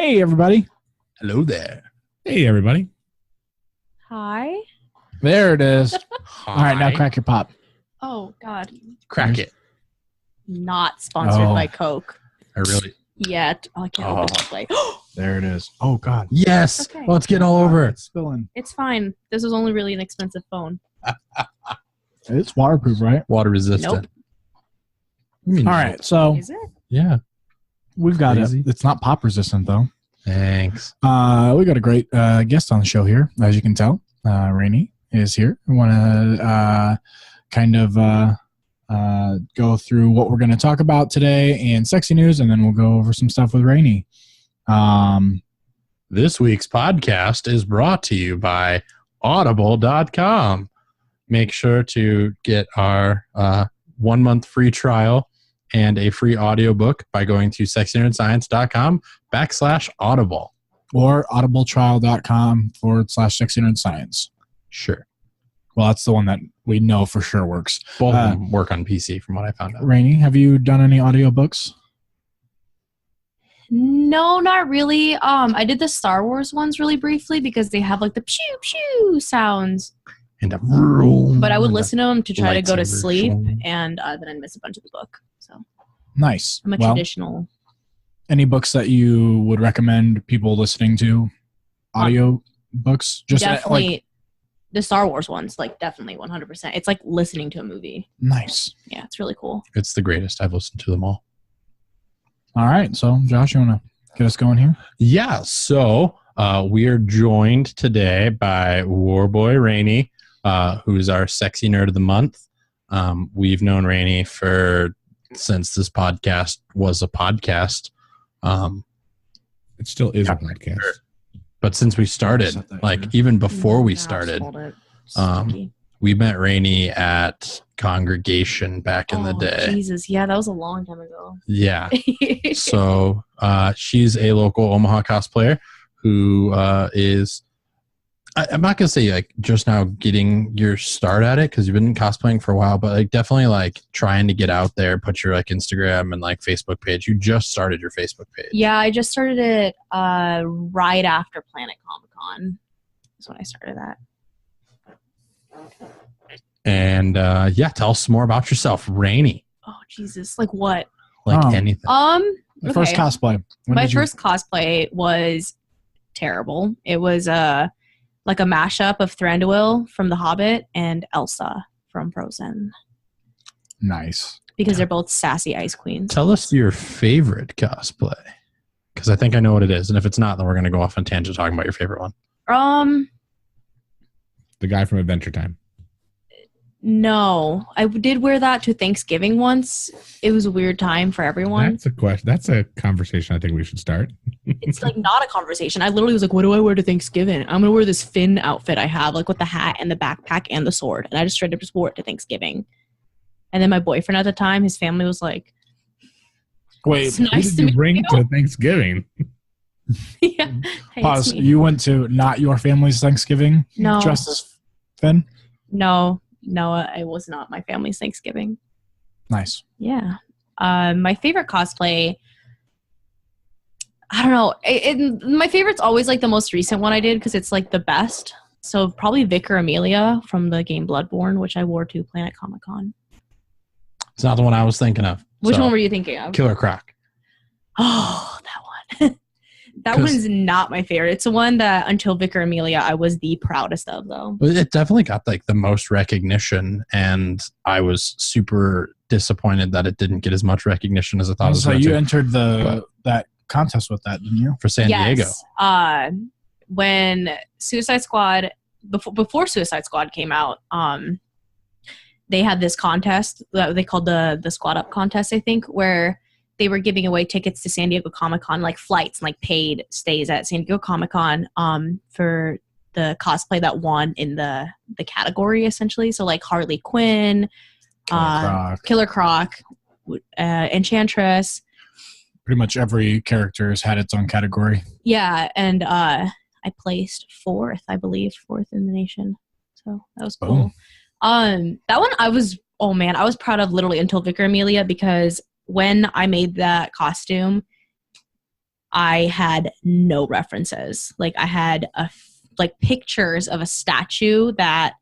Hey, everybody. Hello there. Hey, everybody. Hi. There it is. Hi. All right, now crack your pop. Oh, God. Crack it. Not sponsored by Coke I really. yet. Oh, I can't open this way. There it is. Oh, God. Yes. Okay. Oh, it's getting all over. It's spilling. It's fine. This was only really an expensive phone. It's waterproof, right? Water resistant. Nope. All right, so Is it? Yeah. we've got it. Crazy. It's not pop resistant, though. Thanks. We got a great guest on the show here, as you can tell. Raynie is here. We want to kind of go through what we're going to talk about today and sexy news, and then we'll go over some stuff with Raynie. This week's podcast is brought to you by Audible.com. Make sure to get our 1 month free trial and a free audiobook by going to SexyNerdScience.com/audible. Or audibletrial.com/SexyNerdScience. Sure. Well, that's the one that we know for sure works. Both of them work on PC from what I found out. Raynie, have you done any audiobooks? No, not really. I did the Star Wars ones really briefly because they have like the pew pew sounds. And a vroom. But I would listen to them to try to go to Lightsaber sleep, show. and then I'd miss a bunch of the book. So Nice. I'm a Well, traditional. any books that you would recommend people listening to? Audio books? Just Definitely the Star Wars ones, like definitely 100%. It's like listening to a movie. Nice. Yeah, it's really cool. It's the greatest. I've listened to them all. All right. So, Josh, you want to get us going here? Yeah, so we are joined today by Warboy Raynie, who's our sexy nerd of the month. We've known Raynie since this podcast was a podcast. It still is a podcast. But since we started, Set that like here. even before we Yeah, started, hold it. um, Sticky. we met Raynie at Congregation back in the day. Jesus, yeah, that was a long time ago. Yeah. So she's a local Omaha cosplayer who is, I'm not going to say like just now getting your start at it because you've been cosplaying for a while, but like definitely like trying to get out there, put your like Instagram and like Facebook page. You just started your Facebook page. Yeah, I just started it right after Planet Comic-Con. That's when I started that. And yeah, tell us more about yourself, Raynie. Oh, Jesus. Like what? Like Oh. anything. The first Okay. cosplay. When My did you- first cosplay was terrible. It was like a mashup of Thranduil from The Hobbit and Elsa from Frozen Nice. because they're both sassy ice queens. Tell us your favorite cosplay. Because I think I know what it is. And if it's not, then we're going to go off on tangent talking about your favorite one. The guy from Adventure Time. No, I did wear that to Thanksgiving once. It was a weird time for everyone. That's a question. That's a conversation I think we should start. It's like not a conversation. I literally was like, what do I wear to Thanksgiving? I'm going to wear this Finn outfit I have, like with the hat and the backpack and the sword. And I just straight up just wore it to Thanksgiving. And then my boyfriend at the time, his family was like, Wait, it's Who nice did to you meet bring you. to Thanksgiving? Yeah. Hey, pause. it's me. You went to not your family's Thanksgiving No. dressed as Finn? No, it was not my family's Thanksgiving. Nice. Yeah. My favorite cosplay, I don't know. My favorite's always like the most recent one I did because it's like the best. So probably Vicar Amelia from the game Bloodborne, which I wore to Planet Comic-Con. It's not the one I was thinking of. Which So, one were you thinking of? Killer Croc. Oh, that one. That 'Cause- one's not my favorite. It's the one that until Vicar Amelia I was the proudest of, though. It definitely got like the most recognition, and I was super disappointed that it didn't get as much recognition as I thought it was So going you to entered that contest with that, didn't you? for San Diego. When Suicide Squad, before Suicide Squad came out, they had this contest that they called the Squad Up contest, I think, where they were giving away tickets to San Diego Comic-Con, like flights and like paid stays at San Diego Comic-Con for the cosplay that won in the category, essentially. So like Harley Quinn, Killer Croc, Enchantress. Pretty much every character has had its own category. Yeah, and I placed fourth in the nation. So that was cool. Boom. That one I was proud of literally until Vicar Amelia because when I made that costume, I had no references. Like I had like pictures of a statue that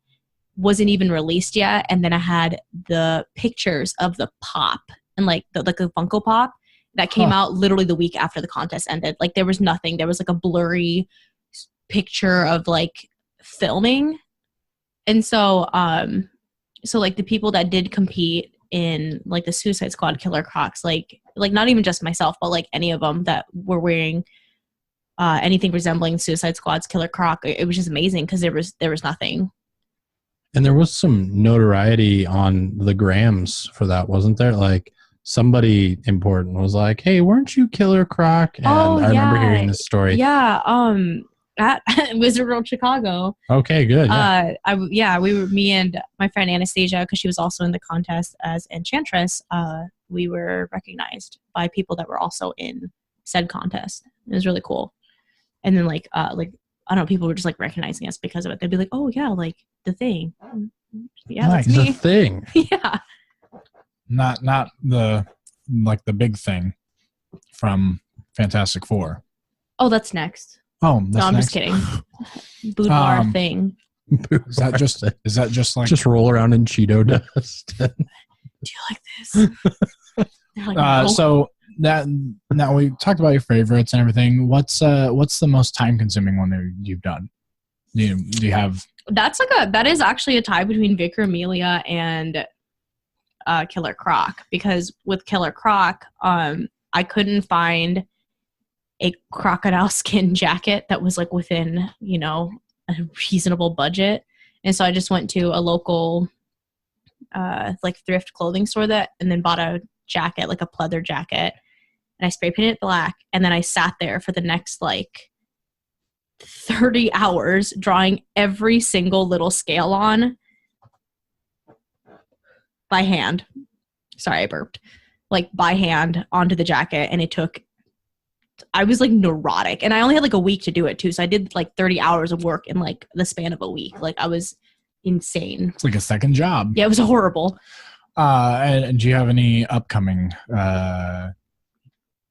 wasn't even released yet, and then I had the pictures of the pop and like the Funko Pop that came out literally the week after the contest ended. Like there was nothing. There was like a blurry picture of like filming. And so like the people that did compete in like the Suicide Squad Killer Crocs, like not even just myself, but like any of them that were wearing anything resembling Suicide Squad's Killer Croc, it was just amazing because there was nothing. And there was some notoriety on the grams for that, wasn't there? Like somebody important was like, "Hey, weren't you Killer Croc?" And I remember hearing this story. Yeah, at Wizard World Chicago. Okay, good. Me and my friend Anastasia, because she was also in the contest as Enchantress, we were recognized by people that were also in said contest. It was really cool. And then like I don't know, people were just like recognizing us because of it. They'd be like, "Oh yeah, like the Thing." Yeah, Nice. that's me. The Thing. Yeah. Not the like the big thing from Fantastic Four. Oh, that's next. Oh, that's No, I'm next. just kidding. Boudoir Thing. Is that just like just roll around in Cheeto dust? Do you like this? They're like, no. So that now we talked about your favorites and everything. What's the most time consuming one that you've done? Do you have? That is actually a tie between Vicar Amelia and Killer Croc, because with Killer Croc, I couldn't find a crocodile skin jacket that was like within, a reasonable budget. And so I just went to a local like thrift clothing store and then bought a jacket, like a pleather jacket, and I spray painted it black. And then I sat there for the next like 30 hours drawing every single little scale on by hand. Sorry, I burped. Like by hand onto the jacket. And I was like neurotic, and I only had like a week to do it too. So I did like 30 hours of work in like the span of a week. Like I was insane. It's like a second job. Yeah, it was horrible. And do you have any upcoming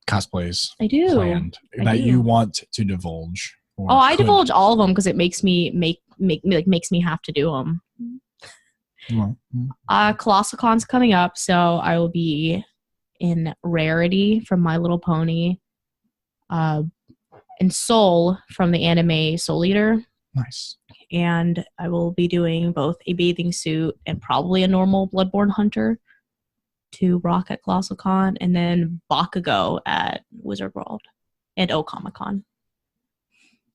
cosplays I do. planned that you want to divulge? Oh, I divulge all of them because it makes me makes me have to do them. Well, Colossal Con's coming up, so I will be in Rarity from My Little Pony, and Soul from the anime Soul Eater. nice. And I will be doing both a bathing suit and probably a normal Bloodborne Hunter to rock at Colossal Con, and then Bakugo at Wizard World and Comic-Con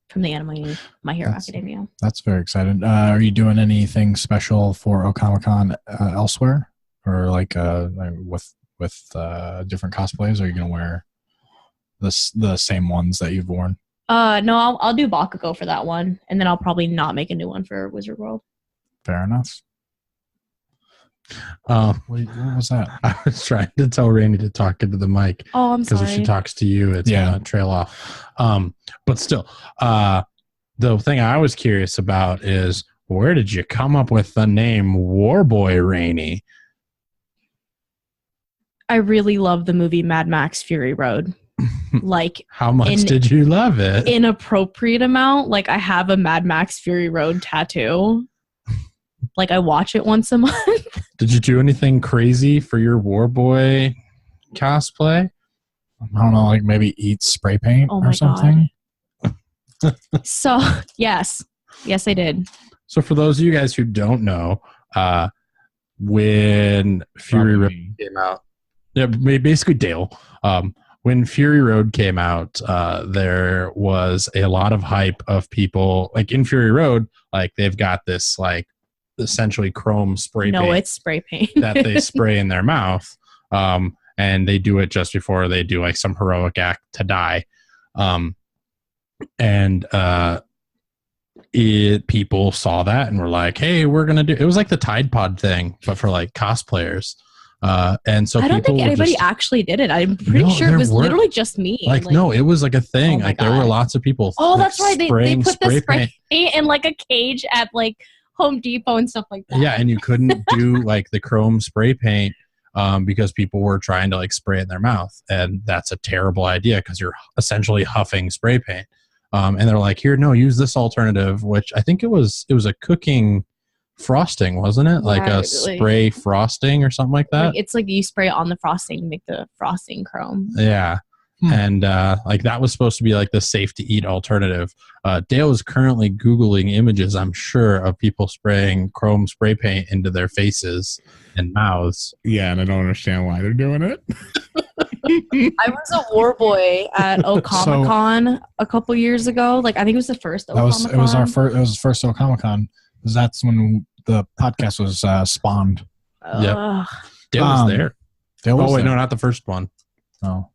from the anime My Hero Academia. That's very exciting. Are you doing anything special for Comic-Con elsewhere, or like with different cosplays? Are you going to wear the same ones that you've worn? No, I'll do Bakugo for that one, and then I'll probably not make a new one for Wizard World. Fair enough. What was that? I was trying to tell Raynie to talk into the mic. Oh, I'm sorry. Because if she talks to you, it's gonna trail off. But still, the thing I was curious about is, where did you come up with the name Warboy Raynie? I really love the movie Mad Max Fury Road. Like, how much did you love it? Inappropriate amount. Like, I have a Mad Max Fury Road tattoo. Like, I watch it once a month. Did you do anything crazy for your Warboy cosplay? I don't know, like maybe eat spray paint Oh my or something. God. So, yes, I did. So for those of you guys who don't know, when Fury Road came out, yeah, basically Dale. When Fury Road came out, there was a lot of hype of people, like in Fury Road, like they've got this like essentially chrome spray paint. No, it's spray paint that they spray in their mouth, and they do it just before they do like some heroic act to die. People saw that and were like, "Hey, we're gonna do." It was like the Tide Pod thing, but for like cosplayers. And so I don't think anybody actually did it. I'm pretty sure it was literally just me. Like no, it was like a thing. Oh like there were lots of people. Oh, like, that's right. They put the spray paint in like a cage at like Home Depot and stuff like that. Yeah, and you couldn't do like the chrome spray paint because people were trying to like spray it in their mouth, and that's a terrible idea because you're essentially huffing spray paint. And they're like, here, no, use this alternative, which I think it was a cooking frosting, wasn't it? Like a spray frosting or something like that. Like, it's like you spray it on the frosting to make the frosting chrome. Yeah. And like that was supposed to be like the safe to eat alternative. Dale is currently Googling images, I'm sure, of people spraying chrome spray paint into their faces and mouths. Yeah, and I don't understand why they're doing it. I was a war boy at Comic-Con a couple years ago. Like, I think it was the first Comic-Con. It was the first Comic-Con. That's when the podcast was spawned. Yep. Dale was there. Dale was there. No, not the first one. No.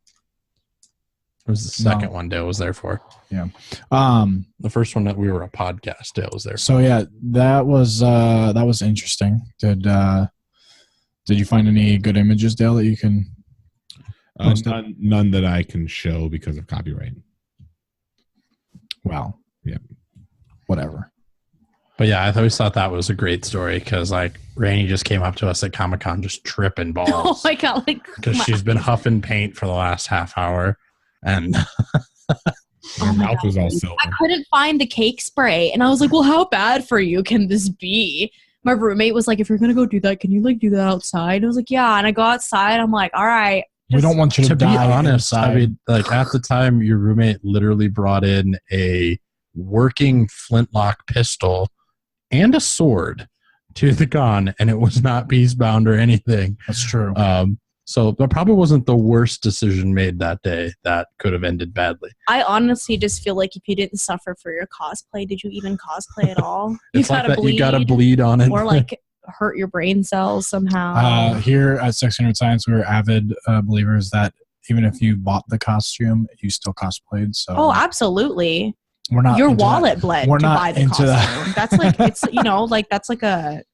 It was the second one Dale was there for. Yeah. The first one that we were a podcast, Dale was there. So yeah, that was interesting. Did you find any good images, Dale, that you can none that I can show because of copyright. Well, yeah. Whatever. But yeah, I always thought that was a great story because like Raynie just came up to us at Comic-Con just tripping balls. Oh my god! Like, because she's been huffing paint for the last half hour. And her mouth was all silver. I couldn't find the cake spray, and I was like, "Well, how bad for you can this be?" My roommate was like, "If you're gonna go do that, can you like do that outside?" And I was like, "Yeah." And I go outside. I'm like, "All right." We don't want you to be die honest. inside. I mean, like at the time, your roommate literally brought in a working flintlock pistol and a sword to the con, and it was not peace bound or anything. That's true. So that probably wasn't the worst decision made that day that could have ended badly. I honestly just feel like if you didn't suffer for your cosplay, did you even cosplay at all? It's like that you gotta bleed on it. Or like hurt your brain cells somehow. Here at SexyNerdScience, we're avid believers that even if you bought the costume, you still cosplayed. So oh, absolutely. We're not your wallet bled we're to not buy the into costume. That. That's like it's like that's like a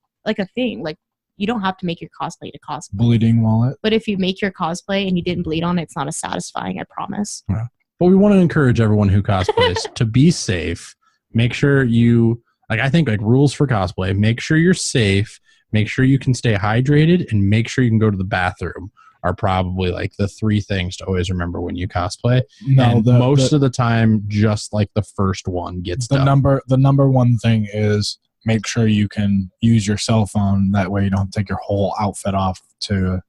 thing. Like you don't have to make your cosplay to cosplay. Bleeding wallet. But if you make your cosplay and you didn't bleed on it, it's not as satisfying, I promise. Yeah. But we want to encourage everyone who cosplays to be safe. Make sure you I think like rules for cosplay, make sure you're safe, make sure you can stay hydrated, and make sure you can go to the bathroom are probably like the three things to always remember when you cosplay. No, and most of the time, just like the first one gets done. The number one thing is make sure you can use your cell phone. That way you don't take your whole outfit off to...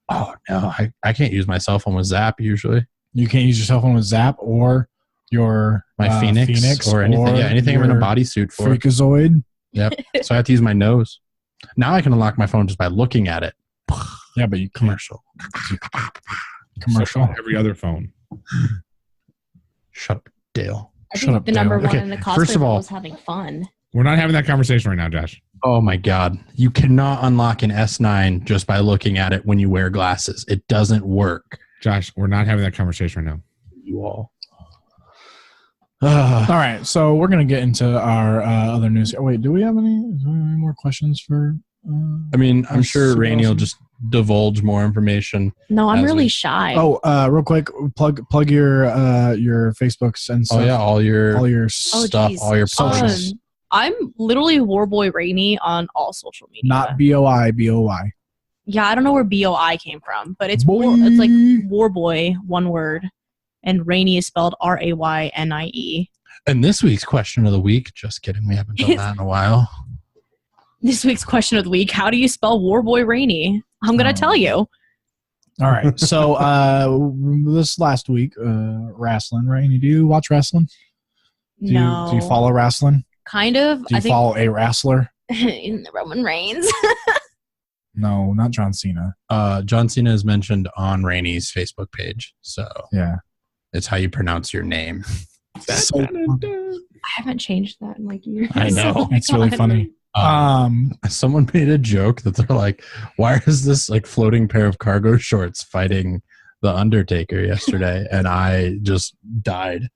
Oh, no. I can't use my cell phone with Zap usually. You can't use your cell phone with Zap or your... My Phoenix or anything. Yeah, anything I'm in a bodysuit for. Freakazoid. Yep. So I have to use my nose. Now I can unlock my phone just by looking at it. Yeah, but you commercial. Commercial. So every other phone. Shut up, Dale. I think the number one Okay, in the cosplay first of all, was having fun. We're not having that conversation right now, Josh. Oh my God. You cannot unlock an S9 just by looking at it when you wear glasses. It doesn't work. Josh, we're not having that conversation right now. You all. All right, so we're going to get into our other news. Wait, do we have any more questions for... I mean, I'm sure Raynie will just divulge more information. No, I'm really shy. Oh, real quick, plug your Facebooks and stuff. Oh yeah, all your stuff, geez. all your socials. I'm literally Warboy Raynie on all social media. Not BOI. Yeah, I don't know where BOI came from, but it's Boy. it's like Warboy, one word, and Raynie is spelled RAYNIE. And this week's question of the week, just kidding, we haven't done that in a while. This week's question of the week: how do you spell Warboy Raynie? I'm gonna tell you. All right. So this last week, wrestling. Raynie, do you watch wrestling? No. Do you follow wrestling? Kind of. Do you follow a wrestler? In the Roman Reigns. No, not John Cena. John Cena is mentioned on Raynie's Facebook page, so yeah, it's how you pronounce your name. So, I haven't changed that in like years. I know. It's really funny. Someone made a joke that they're like, why is this like floating pair of cargo shorts fighting the Undertaker yesterday? And I just died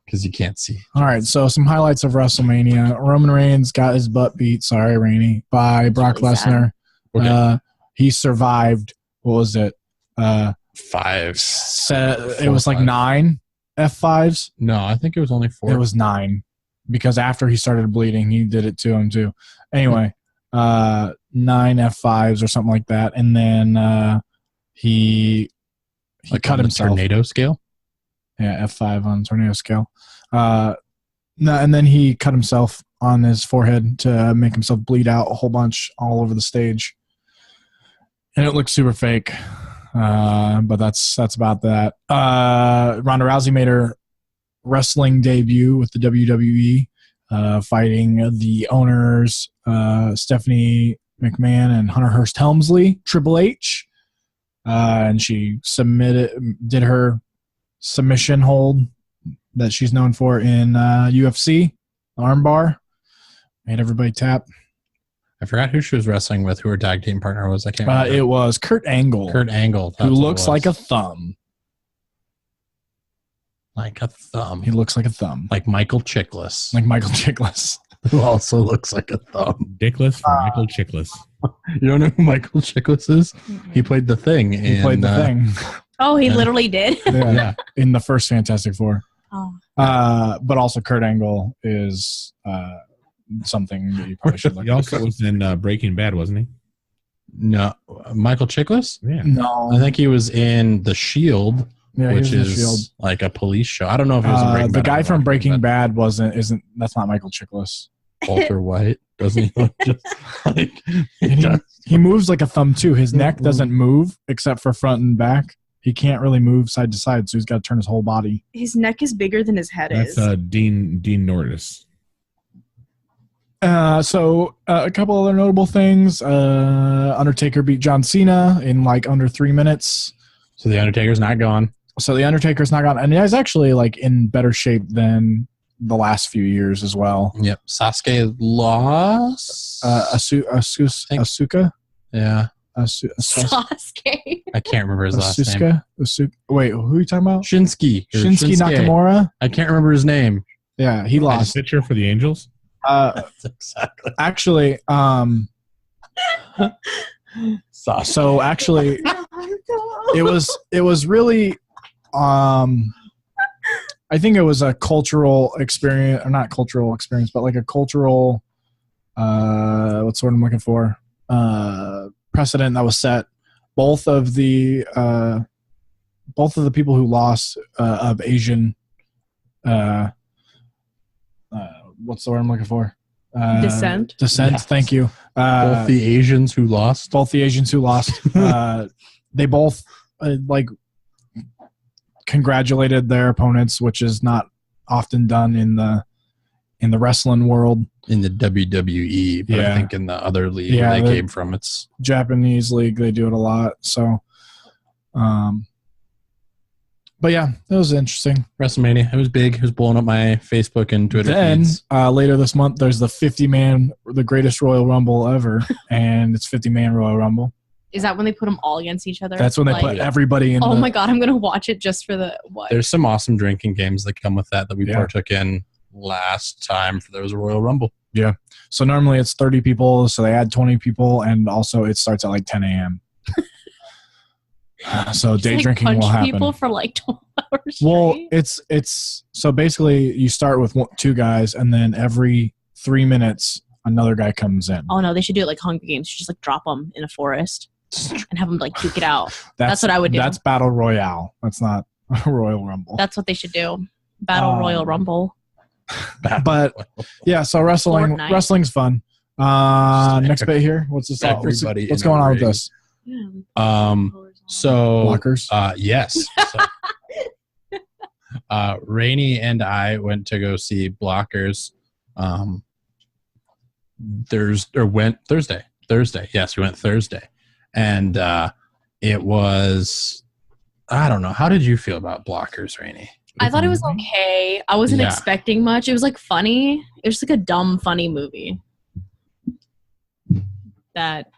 because you can't see. All right, so some highlights of WrestleMania. Roman Reigns got his butt beat, sorry Raynie, by Brock really Lesnar. Okay. He survived, what was it? 5. It was like 9 F5s. No, I think it was only 4. It was 9 because after he started bleeding, he did it to him too. Anyway, 9 F5s or something like that, and then he Like cut on the himself. tornado scale. Yeah, F5 on tornado scale. No, and then he cut himself on his forehead to make himself bleed out a whole bunch all over the stage, and it looked super fake. But that's about that. Ronda Rousey made her wrestling debut with the WWE, fighting the owners Stephanie McMahon and Hunter Hearst Helmsley, Triple H, and she did her submission hold that she's known for in UFC, armbar, made everybody tap. I forgot who she was wrestling with, who her tag team partner was. I can't remember. It was Kurt Angle. Kurt Angle. Who looks like a thumb. Like a thumb. He looks like a thumb. Like Michael Chiklis. Like Michael Chiklis. Who also looks like a thumb. Dickless for Michael Chiklis. You don't know who Michael Chiklis is? He played the Thing. He played the Thing. Oh, he literally did. Yeah, in the first Fantastic Four. Oh. But also Kurt Angle is something that you probably should look He also was in Breaking Bad, wasn't he? No. Michael Chiklis? Yeah. No. I think he was in The Shield, Yeah, which he was in is Shield. like a police show. I don't know if he was in Breaking The Bad. guy or from not, Breaking but Bad that's not Michael Chiklis. Walter White. Doesn't he look just like He moves like a thumb too. His neck doesn't move except for front and back. He can't really move side to side, so he's got to turn his whole body. His neck is bigger than his head That's is. Dean Nordis. So a couple other notable things. Undertaker beat John Cena in like under 3 minutes. So the Undertaker's not gone. So the Undertaker's not gone, and he's actually like in better shape than the last few years as well. Yep. Sasuke lost. Asuka. Yeah. Sasuke. I can't remember his last name. Wait, who are you talking about? Shinsuke Nakamura. I can't remember his name. Yeah, he lost. Pitcher for the Angels. That's exactly. Actually, Sasuke. so actually, it was really, I think it was a cultural experience, or not cultural experience, but like a cultural, what's the word I'm looking for? Precedent that was set. Both of the people who lost of Asian, what's the word I'm looking for? Descent. Descent. Yes. Thank you. Both the Asians who lost. Both the Asians who lost. They both like congratulated their opponents, which is not often done in the wrestling world. In the WWE, but Yeah. I think in the other league Yeah, they the- came from, it's Japanese league, they do it a lot. So, but yeah, it was interesting. WrestleMania. It was big. It was blowing up my Facebook and Twitter Then feeds. later this month, there's the 50-man, the greatest Royal Rumble ever, and it's 50-man Royal Rumble. Is that when they put them all against each other? That's when they Like, put everybody in. Oh my god, I'm gonna watch it just for the what? There's some awesome drinking games that come with that we Yeah. partook in last time. There was a Royal Rumble. So normally it's 30 people, so they add 20 people, and also it starts at like 10 a.m. So Just, day like, drinking punch will happen. people for like 12 hours. Well, straight? it's so basically you start with two guys, and then every 3 minutes another guy comes in. Oh no, they should do it like Hunger Games. Just like drop them in a forest and have them like duke it out. That's what I would do. That's Battle Royale. That's not a Royal Rumble. That's what they should do. Battle Royal Rumble. But yeah, so Fortnite. wrestling's fun. Next bit here. What's this? Everybody What's in a going on with ring. this? Yeah. So Blockers. yes. So, Raynie and I went to go see Blockers. Thursday. Yes, we went Thursday, and it was. I don't know. How did you feel about Blockers, Raynie? I thought it was okay. I wasn't Yeah. expecting much. It was like funny. It was just like a dumb, funny movie. That,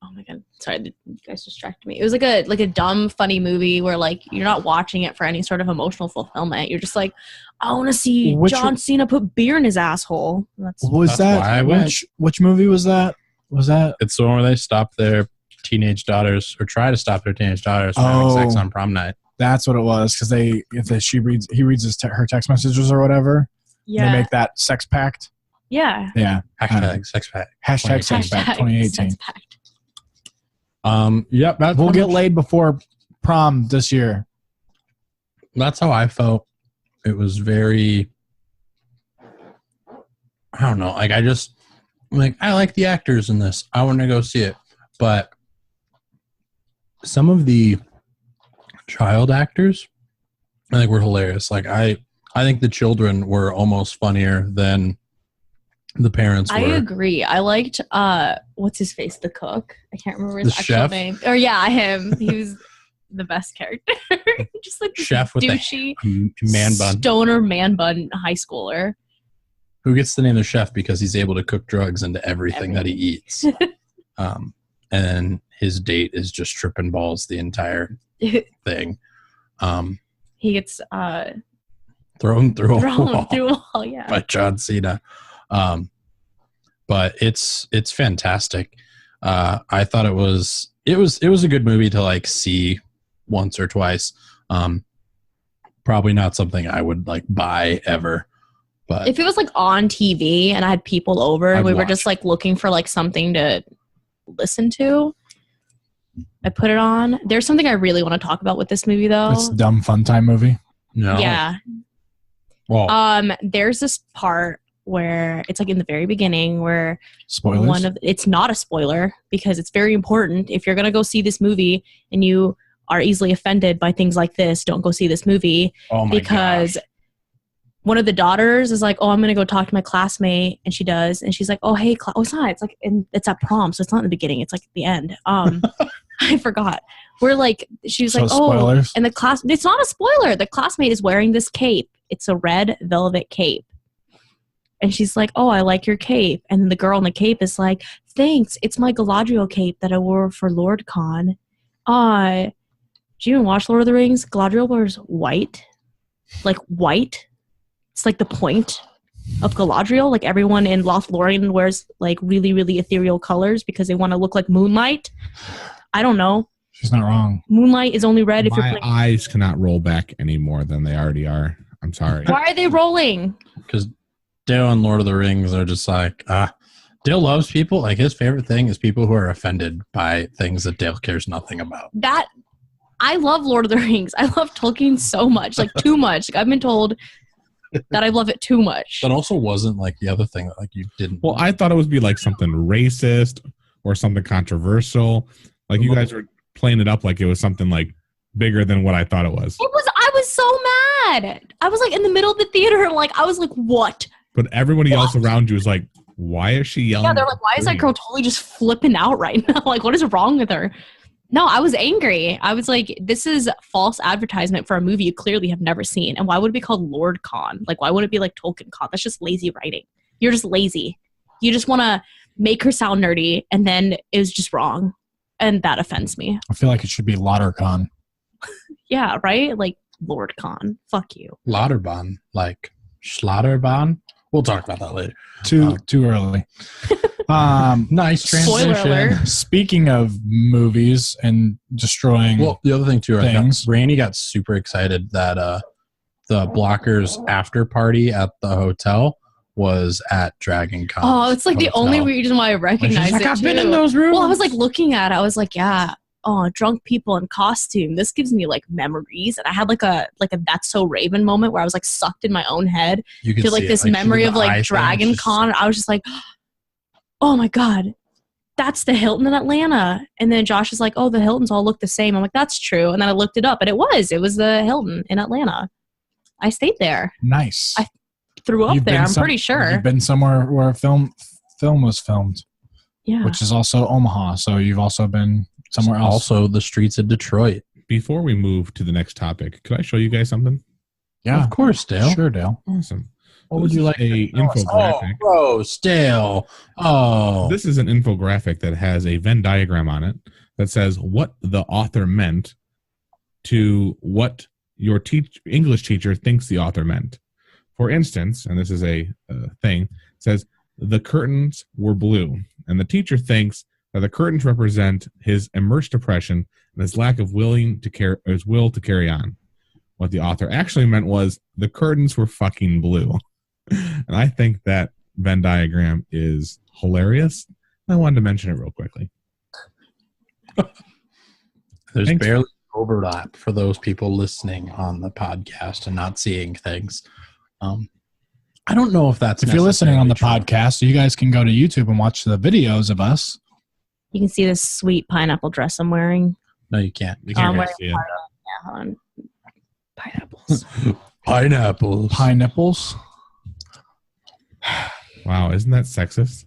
oh my god, sorry, you guys distracted me. It was like a dumb, funny movie where like you're not watching it for any sort of emotional fulfillment. You're just like, I want to see John Cena put beer in his asshole. Was That's why I that went. which movie was that? Was that? It's the one where they stop their teenage daughters, or try to stop their teenage daughters from having sex on prom night. That's what it was, because he reads her text messages or whatever. Yeah. They make that sex pact. Yeah. Yeah. Hashtag sex pack. Hashtag sex pack 2018. Sex pact. Yep. That's We'll pretty get much- laid before prom this year. That's how I felt. It was very, I don't know. Like, I like the actors in this. I want to go see it. But some of the child actors, I think, were hilarious. Like, I think the children were almost funnier than the parents were. I agree. I liked what's his face, the cook. I can't remember his The actual chef? name. Or yeah, him. He was the best character. Just like this Chef with douchey the man bun. stoner man bun high schooler. Who gets the name of chef because he's able to cook drugs into everything that he eats. And his date is just tripping balls the entire thing. He gets Thrown through a thrown wall through a wall. Yeah. by John Cena. But it's fantastic. I thought it was a good movie to like see once or twice. Probably not something I would like buy ever. But If it was like on TV and I had people over and I'd we were watch. just like looking for like something to listen to, I put it on. There's something I really want to talk about with this movie though. It's a dumb fun time movie. no. Yeah. Well, There's this part where it's like in the very beginning where Spoilers. it's not a spoiler because it's very important. If you're going to go see this movie and you are easily offended by things like this, don't go see this movie oh my because gosh. one of the daughters is like, oh, I'm going to go talk to my classmate. And she does. And she's like, oh, hey, oh, it's not. It's like, it's at prom. So it's not in the beginning. It's like at the end. I forgot. We're like, she was So like, oh, spoilers. and it's not a spoiler. The classmate is wearing this cape. It's a red velvet cape. And she's like, oh, I like your cape. And then the girl in the cape is like, thanks. It's my Galadriel cape that I wore for LordCon. Do you even watch Lord of the Rings? Galadriel wears white. Like white. It's like the point of Galadriel. Like everyone in Lothlorien wears like really, really ethereal colors because they want to look like moonlight. I don't know. She's not wrong. Moonlight is only red if you're My playing. eyes cannot roll back any more than they already are. I'm sorry. Why are they rolling? Because Dale and Lord of the Rings are just like, Dale loves people. Like his favorite thing is people who are offended by things that Dale cares nothing about. That I love Lord of the Rings. I love Tolkien so much, like too much. Like, I've been told that I love it too much. That also wasn't like the other thing that like you didn't. Well, I thought it would be like something racist or something controversial. Like you guys were playing it up like it was something like bigger than what I thought it was. I was so mad. I was like in the middle of the theater and like I was like, what? But everybody else around you was like, why is she yelling? Yeah, they're like, why is that girl totally just flipping out right now? Like, what is wrong with her? No, I was angry. I was like, this is false advertisement for a movie you clearly have never seen. And why would it be called LordCon? Like, why would it be like TolkienCon? That's just lazy writing. You're just lazy. You just want to make her sound nerdy, and then it was just wrong. And that offends me. I feel like it should be LauderCon. Yeah, right? Like, LordCon. Fuck you. Lauterbahn, like Schlotterbahn. We'll talk about that later. Too early. Nice transition. Spoiler alert. Speaking of movies and destroying, Well, the other thing too, Things. Raynie got super excited that the Blockers after party at the hotel was at DragonCon. Oh, it's like the only reason why I recognize like, it. I've been too. in those rooms. Well, I was like looking at it. I was like, yeah, oh, drunk people in costume. This gives me like memories. And I had like a That's So Raven moment where I was like sucked in my own head You could to like see it. this Like, memory the of like eye thing, it's just- DragonCon. I was just like, oh my God, that's the Hilton in Atlanta. And then Josh is like, oh, the Hiltons all look the same. I'm like, that's true. And then I looked it up and it was the Hilton in Atlanta. I stayed there. nice. I threw up You've there. been I'm pretty sure. You've been somewhere where a film was filmed, Yeah. which is also Omaha. So you've also been somewhere else. Also, the streets of Detroit. Before we move to the next topic, could I show you guys something? Yeah, Of course, Dale. sure, Dale. Awesome. What would you like? A infographic. Oh, gross, Dale. Oh, This is an infographic that has a Venn diagram on it that says what the author meant to what your English teacher thinks the author meant. For instance, and this is a thing, it says the curtains were blue, and the teacher thinks that the curtains represent his immersed depression and his lack of will to carry on. What the author actually meant was the curtains were fucking blue. And I think that Venn diagram is hilarious. I wanted to mention it real quickly. There's Thanks. barely overlap for those people listening on the podcast and not seeing things. I don't know if that's If you're listening on the necessarily true. podcast, you guys can go to YouTube and watch the videos of us. You can see this sweet pineapple dress I'm wearing. No, you can't. You can't where- really see it. Yeah, hold on. Pineapples. Pineapples. Pineapples? Wow, isn't that sexist?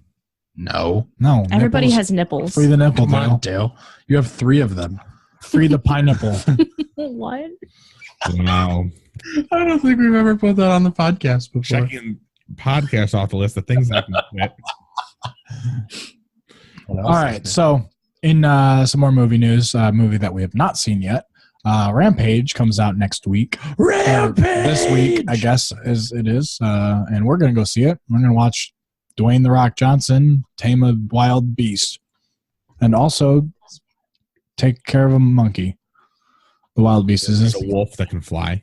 No. No. Everybody nipples. has nipples. Free the nipple, Come on, Dale. Dale. You have 3 of them. Free the pineapple. What? Wow. I don't think we've ever put that on the podcast before. Checking podcasts off the list of things I can quit. What All else right. is So, in some more movie news, movie that we have not seen yet, Rampage comes out next week. there? Or Rampage! this week, I guess it is. And we're going to go see it. We're going to watch Dwayne "The Rock" Johnson tame a wild beast. And also take care of a monkey. The wild beast is There's a wolf that can fly.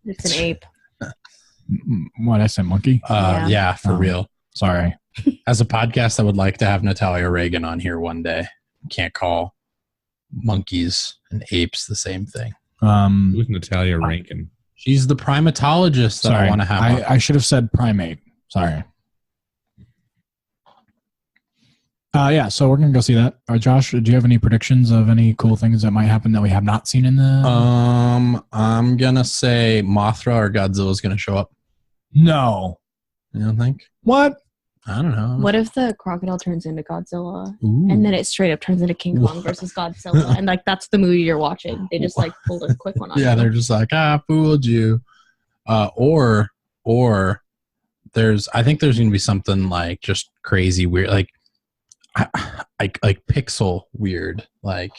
It's an ape. what I said, monkey. Yeah, for Oh. real. Sorry. As a podcast, I would like to have Natalia Reagan on here one day. Can't call monkeys and apes the same thing. Who's Natalia Rankin? She's the primatologist that Sorry. I want to have on. I should have said primate. Sorry. Yeah, so we're gonna go see that. Josh, do you have any predictions of any cool things that might happen that we have not seen in the? I'm gonna say Mothra or Godzilla is gonna show up. No. You don't think? What? I don't know. What if the crocodile turns into Godzilla Ooh. and then it straight up turns into King Kong versus Godzilla and like that's the movie you're watching? They just like pulled a quick one on Yeah, you. they're just like, fooled you. Or I think there's gonna be something like just crazy weird, like pixel weird. Like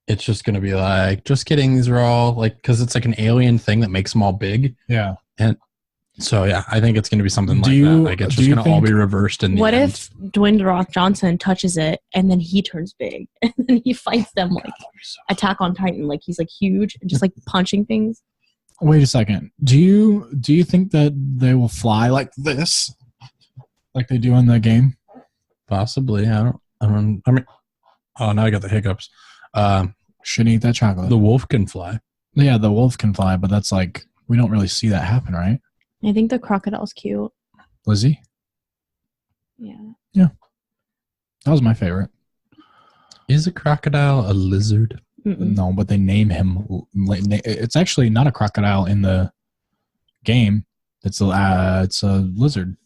it's just gonna be like, just kidding. These are all like, because it's like an alien thing that makes them all big. Yeah. So yeah, I think it's gonna be something Do like you- that. Like it's do just you gonna all think- be reversed in the What end. if Dwayne "The Rock" Johnson touches it and then he turns big and then he fights them like Attack on Titan, like he's like huge and just like punching things? Wait a second. Do you think that they will fly like this, like they do in the game? Possibly. I mean, oh, now I got the hiccups. Shouldn't eat that chocolate. The wolf can fly. Yeah, the wolf can fly, but that's like we don't really see that happen, right? I think the crocodile's cute. Lizzie, Yeah. that was my favorite. Is a crocodile a lizard? Mm-mm. No, but they name him. It's actually not a crocodile in the game. It's a lizard.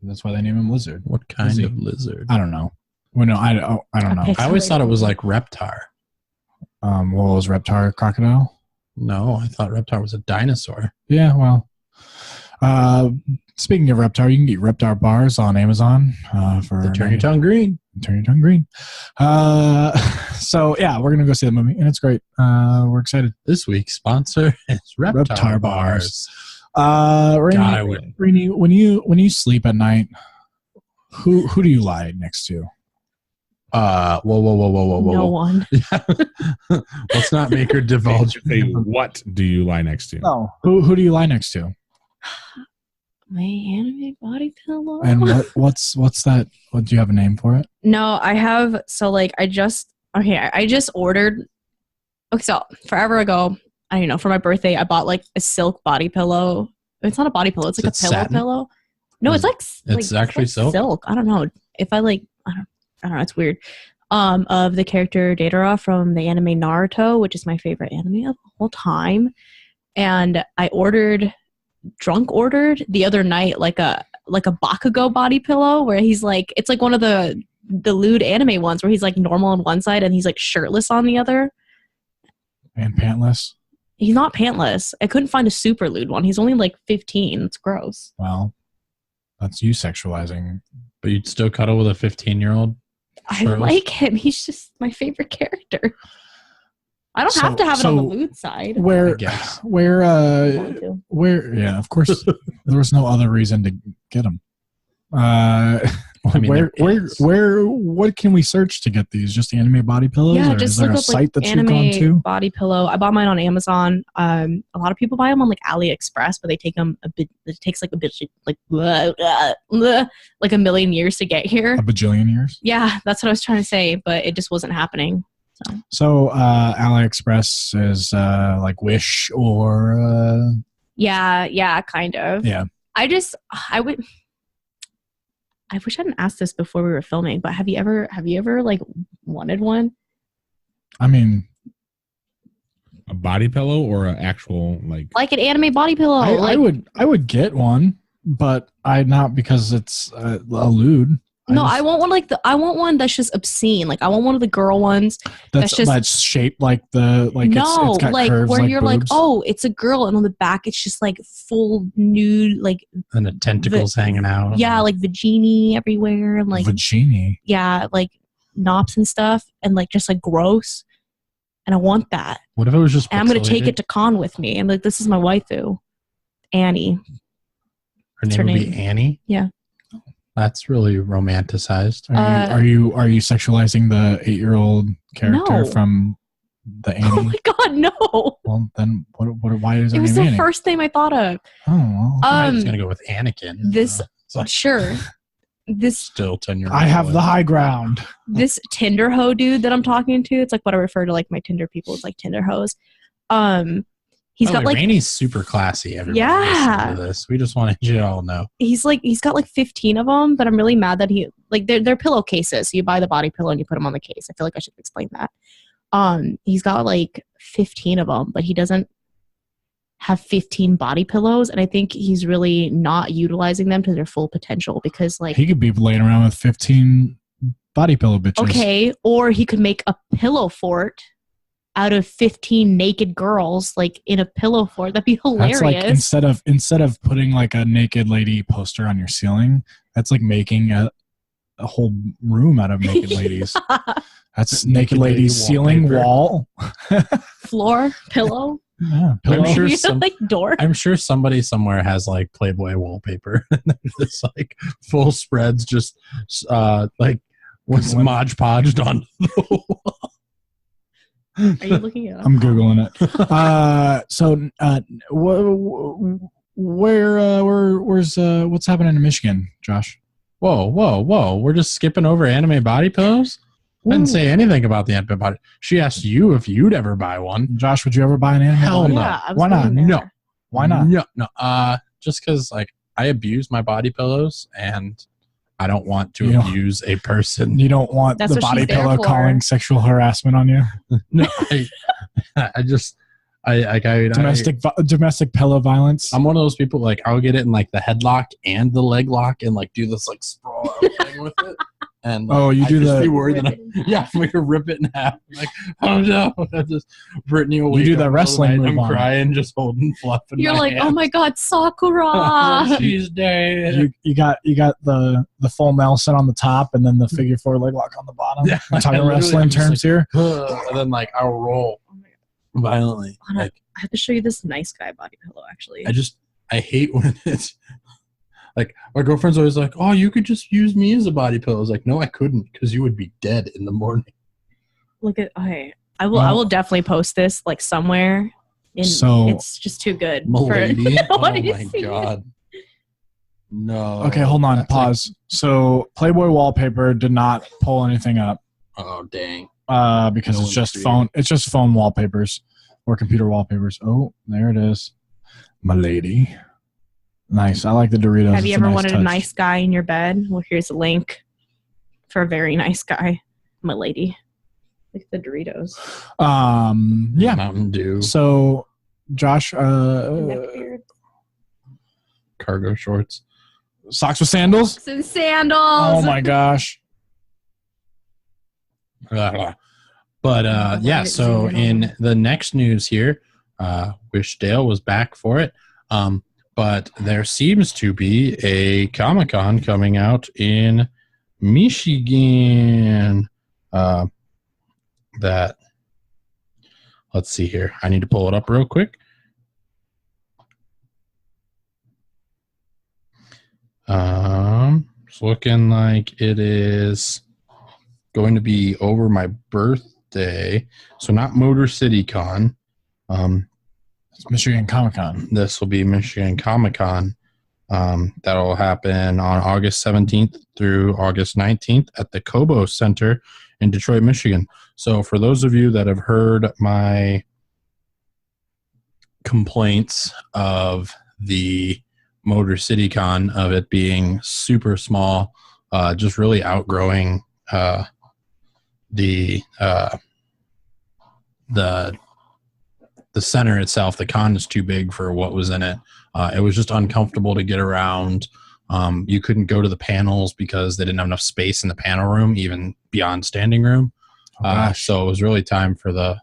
That's why they name him Lizard. What kind Lizzie. of lizard? I don't know. Well, no, I don't know. I always thought it was like Reptar. What was Reptar crocodile? No, I thought Reptar was a dinosaur. Yeah, well. Speaking of Reptar, you can get Reptar bars on Amazon for Turn your tongue green. Turn your tongue green. So yeah, we're gonna go see the movie, and it's great. We're excited. This week's sponsor is Reptar, Reptar bars. bars. God, I would. Raynie, when you sleep at night, who do you lie next to? Whoa. No one. Let's not make her divulge. Say, what do you lie next to? No, who do you lie next to? My anime body pillow. And what's that? What do you have a name for it? No, I have. So like, I just ordered. Okay, so forever ago, I don't know. For my birthday, I bought like a silk body pillow. It's not a body pillow. It's like Is a it pillow satin? pillow. No, it's like It's actually silk? Silk. I don't know. If I like, I don't know. It's weird. Of the character Datara from the anime Naruto, which is my favorite anime of the whole time, and I ordered the other night like a Bakugo body pillow where he's like, it's like one of the lewd anime ones where he's like normal on one side and he's like shirtless on the other. And pantless. He's not pantless. I couldn't find a super lewd one. He's only like 15. It's gross. Well, that's you sexualizing. But you'd still cuddle with a 15-year-old? I Shirtless? like him. He's just my favorite character. I don't have to have it on the lewd side. I Where guess. I want to. yeah, of course. There was no other reason to get him. What I mean, what can we search to get these? Just anime body pillows? Yeah, or just is there look a up site that you've anime gone to? body pillow. I bought mine on Amazon. A lot of people buy them on like AliExpress, but they take them a bit. It takes like a bit like a million years to get here. A bajillion years? Yeah, that's what I was trying to say, but it just wasn't happening. So AliExpress is like Wish or Yeah, kind of. yeah. I wish I didn't ask this before we were filming, but have you ever like wanted one? I mean, A body pillow or an actual Like an anime body pillow? I would get one, but not because it's a lewd. I want one I want one that's just obscene. Like I want one of the girl ones that's shaped like it's got like curves where like you're boobs. like, oh, it's a girl, and on the back it's just like full nude, like and the tentacles hanging out. yeah, like vagini everywhere, and like Vagini. yeah, like knops and stuff, and like just like gross. And I want that. What if it was just? And I'm gonna take pixelated? it to con with me. I'm like, this is my waifu, Annie. Her name would be Annie. Yeah. That's really romanticized. Are you sexualizing the 8-year-old character No. from the Annie? Oh my god, no! Well, then what? Why is her It was name the Annie? first name I thought of. Oh, well. I was gonna go with Anakin. This so sure. This still 10-year-old. I have the high ground. this Tinder hoe dude that I'm talking to, it's like what I refer to like my Tinder people is like Tinder hoes. He's got like Rainie's super classy. Everybody Yeah. listen to this. We just wanted you to all know. he's got like 15 of them, but I'm really mad that he like they're pillowcases. So you buy the body pillow and you put them on the case. I feel like I should explain that. He's got like 15 of them, but he doesn't have 15 body pillows, and I think he's really not utilizing them to their full potential because like He could be laying around with 15 body pillow bitches. okay, or he could make a pillow fort out of 15 naked girls like in a pillow fort. That'd be hilarious. That's like instead of putting like a naked lady poster on your ceiling, that's like making a whole room out of naked ladies. That's naked lady ladies ceiling wallpaper. wall. Floor, pillow, Yeah, pillow. I'm sure You know, like door. I'm sure somebody somewhere has like Playboy wallpaper. It's like full spreads, just like what's Mod Podged on the wall. Are you looking it up? I'm googling it. Where's what's happening in Michigan, Josh? Whoa. We're just skipping over anime body pillows? I didn't say anything about the anime body. She asked you if you'd ever buy one. Josh, would you ever buy an anime? Hell body? no. Yeah, I was Why not? going there. No. Why not? No. Just because like I abuse my body pillows and I don't want to You don't- abuse a person. You don't want That's the what body she's there pillow for. calling sexual harassment on you. No, Domestic pillow violence. I'm one of those people like I'll get it in like the headlock and the leg lock and like do this like sprawl out thing with it. And Oh, you I'd do just the- be worried that I'm going to rip it in half. Like, oh no, I just Brittany will You do wake the up in the wrestling middle of the night, move I'm on. crying, just holding fluff in You're my like, hands. oh my god, Sakura. She's dead. You got the full Nelson on the top and then the figure 4 leg lock on the bottom. Yeah, I'm talking literally, wrestling I'm just terms here. And then like I'll roll Oh my God. violently. Hold on. Like I have to show you this nice guy body pillow actually. I hate when it's like my girlfriend's always like, oh, you could just use me as a body pillow. I was like, no, I couldn't because you would be dead in the morning. Look at I will definitely post this like somewhere. So- it's just too good Milady. for Oh nobody to my see it. god. No. Okay, hold on. That's Pause. So Playboy wallpaper did not pull anything up oh dang. because No it's one's just creative. phone. It's just phone wallpapers or computer wallpapers. Oh, there it is. My lady. Nice. I like the Doritos. Have you It's ever nice wanted touch. a nice guy in your bed? Well, here's a link for a very nice guy, my lady. Look at the Doritos. Yeah. Mountain Dew, So, Josh, Neckbeard. cargo shorts. socks with sandals. Some sandals. Oh my gosh. But yeah, so in the next news here, Wishdale was back for it. But there seems to be a Comic-Con coming out in Michigan. That let's see here. I need to pull it up real quick. It's looking like it is going to be over my birthday. So not Motor City Con. It's Michigan Comic Con. This will be Michigan Comic Con. That'll happen on August 17th through August 19th at the Cobo Center in Detroit, Michigan. So for those of you that have heard my complaints of the Motor City Con, of it being super small, just really outgrowing the center itself. The con is too big for what was in it. It was just uncomfortable to get around. You couldn't go to the panels because they didn't have enough space in the panel room, even beyond standing room. So it was really time for the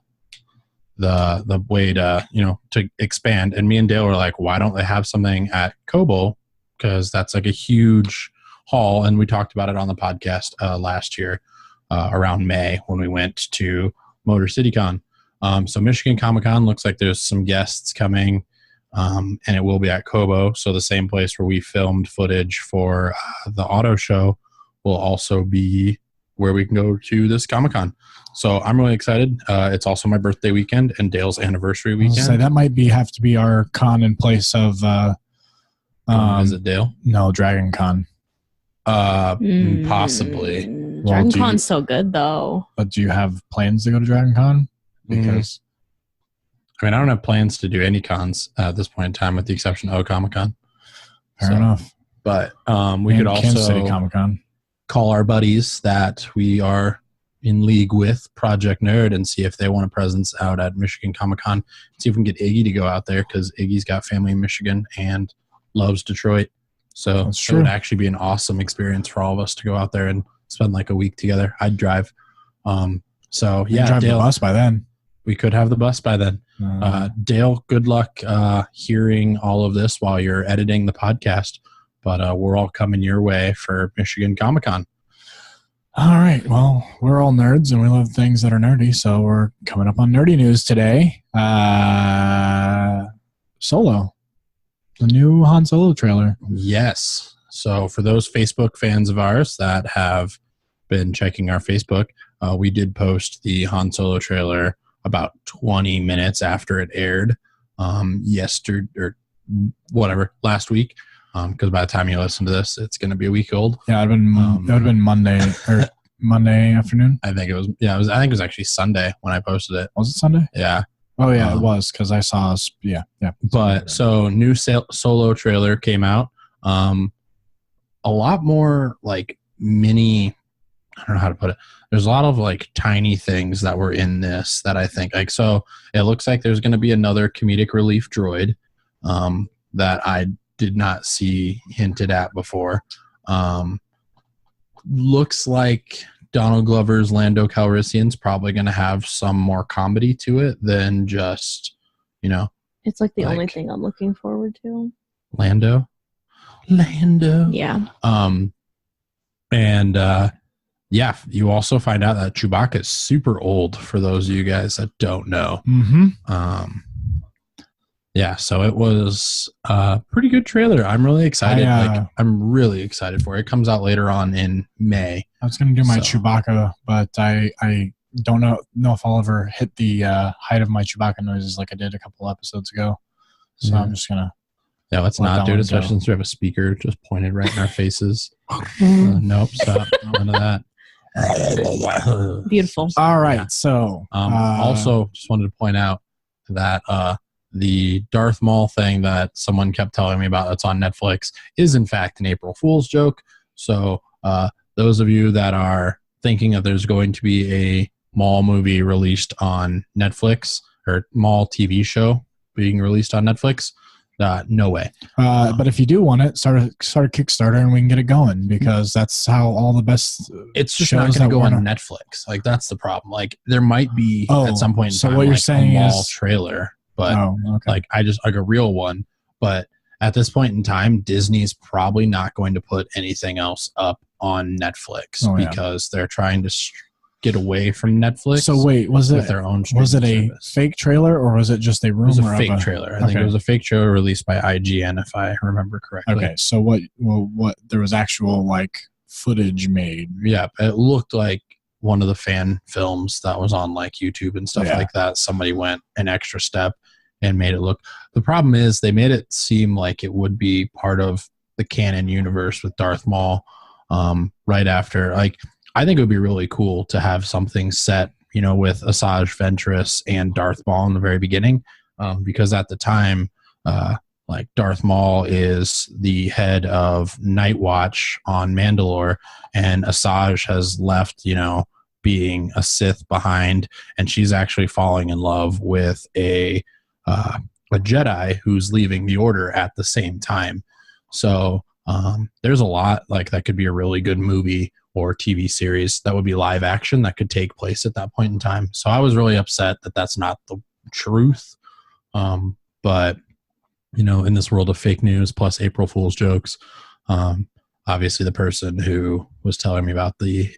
way to, to expand. And me and Dale were like, why don't they have something at Cobo? Because that's like a huge hall. And we talked about it on the podcast last year around May when we went to Motor City Con. So Michigan Comic Con looks like there's some guests coming, and it will be at Cobo. So the same place where we filmed footage for the auto show will also be where we can go to this Comic Con. So I'm really excited. It's also my birthday weekend and Dale's anniversary weekend. So that might have to be our con in place of is it Dale? No, DragonCon. Possibly. DragonCon's so good though. But do you have plans to go to DragonCon? Because I don't have plans to do any cons at this point in time, with the exception of Comic-Con. Fair enough. But we could Kansas City also Comic-Con. call our buddies that we are in league with, Project Nerd, and see if they want a presence out at Michigan Comic-Con. See if we can get Iggy to go out there, because Iggy's got family in Michigan and loves Detroit. So it would actually be an awesome experience for all of us to go out there and spend like a week together. I'd drive. So yeah, drive Dale, the bus by then. We could have the bus by then. Dale, good luck hearing all of this while you're editing the podcast. But we're all coming your way for Michigan Comic-Con. All right. Well, we're all nerds and we love things that are nerdy. So we're coming up on nerdy news today. Solo. The new Han Solo trailer. Yes. So for those Facebook fans of ours that have been checking our Facebook, we did post the Han Solo trailer about 20 minutes after it aired yesterday or whatever, last week. Because by the time you listen to this, it's going to be a week old. Yeah, that would have been Monday or Monday afternoon. I think it was. Yeah, I think it was actually Sunday when I posted it. Was it Sunday? Yeah. Oh yeah, it was, because I saw us. Yeah. But so new Solo trailer came out. A lot more like mini. I don't know how to put it. There's a lot of like tiny things that were in this that I think like. So it looks like there's going to be another comedic relief droid that I did not see hinted at before. Looks like Donald Glover's Lando Calrissian's probably going to have some more comedy to it than just, It's like the only thing I'm looking forward to. Lando. Yeah. Yeah, you also find out that Chewbacca is super old, for those of you guys that don't know. Mm-hmm. Yeah, so it was a pretty good trailer. I'm really excited. I'm really excited for it. It comes out later on in May. I was going to do my Chewbacca, but I don't know if I'll ever hit the height of my Chewbacca noises like I did a couple episodes ago. So I'm just going to... Yeah, let's not do it, especially since we have a speaker just pointed right in our faces. Nope, stop. None of that. Beautiful. All right, so... also, just wanted to point out that... the Darth Maul thing that someone kept telling me about that's on Netflix is in fact an April Fool's joke. So those of you that are thinking that there's going to be a Maul movie released on Netflix or Maul TV show being released on Netflix, no way. But if you do want it, start a Kickstarter and we can get it going, because that's how all the best it's just not going to go on Netflix. Like, that's the problem. Like, there might be at some point in time, so what you're saying a Maul is trailer. But like a real one. But at this point in time, Disney's probably not going to put anything else up on Netflix because they're trying to get away from Netflix. So wait, was with it their own was it streaming a service. fake trailer or was it just a rumor? It was a fake of trailer. I think it was a fake trailer released by IGN, if I remember correctly. Okay, so what there was actual like footage made. Yeah, it looked like one of the fan films that was on like YouTube and stuff like that. Somebody went an extra step and made it look. The problem is they made it seem like it would be part of the canon universe with Darth Maul. Right after, like, I think it would be really cool to have something set, you know, with Asajj Ventress and Darth Maul in the very beginning, because at the time, like Darth Maul is the head of Night Watch on Mandalore, and Asajj has left, you know, being a Sith behind, and she's actually falling in love with a Jedi who's leaving the Order at the same time. So there's a lot like that could be a really good movie or TV series that would be live action that could take place at that point in time. So I was really upset that that's not the truth. But you know, in this world of fake news plus April Fool's jokes, obviously the person who was telling me about the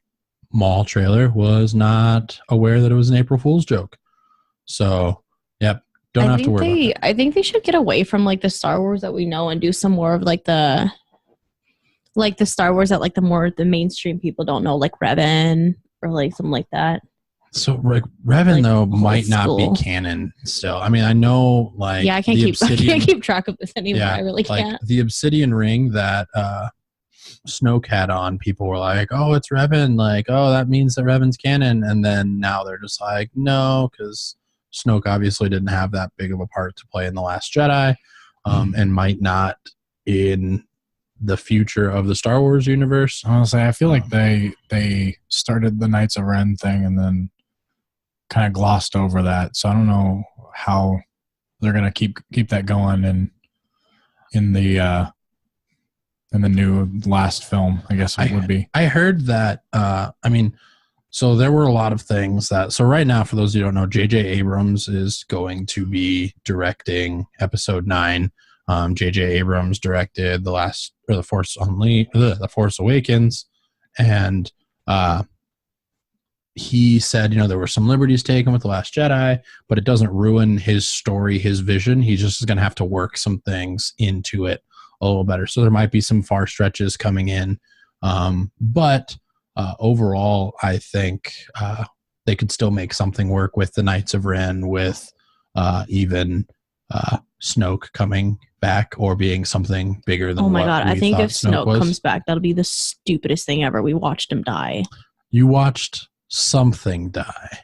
Maul trailer was not aware that it was an April Fool's joke. So, yep, don't have to worry about that. I think they should get away from like the Star Wars that we know and do some more of like the Star Wars that like the mainstream people don't know, like Revan or like something like that. So like Revan like, though might not school. be canon still. I mean, I know like I can't keep track of this anymore. Yeah, I really can't. Like the obsidian ring that Snoke had on, people were like, "Oh, it's Revan!" Like, "Oh, that means that Revan's canon." And then now they're just like, "No," because Snoke obviously didn't have that big of a part to play in The Last Jedi, and might not in the future of the Star Wars universe. Honestly, I feel like they started the Knights of Ren thing and then kind of glossed over that. So I don't know how they're gonna keep that going in the new last film, I guess it would be. I heard that. I mean, so there were a lot of things that. So right now, for those who don't know, J.J. Abrams is going to be directing Episode 9. J.J. Abrams directed The Force Awakens, and he said, you know, there were some liberties taken with The Last Jedi, but it doesn't ruin his story, his vision. He just is going to have to work some things into it a little better. So there might be some far stretches coming in. But overall, I think they could still make something work with the Knights of Ren, with even Snoke coming back or being something bigger than oh my god, I think if Snoke comes back, that'll be the stupidest thing ever. We watched him die. You watched something die.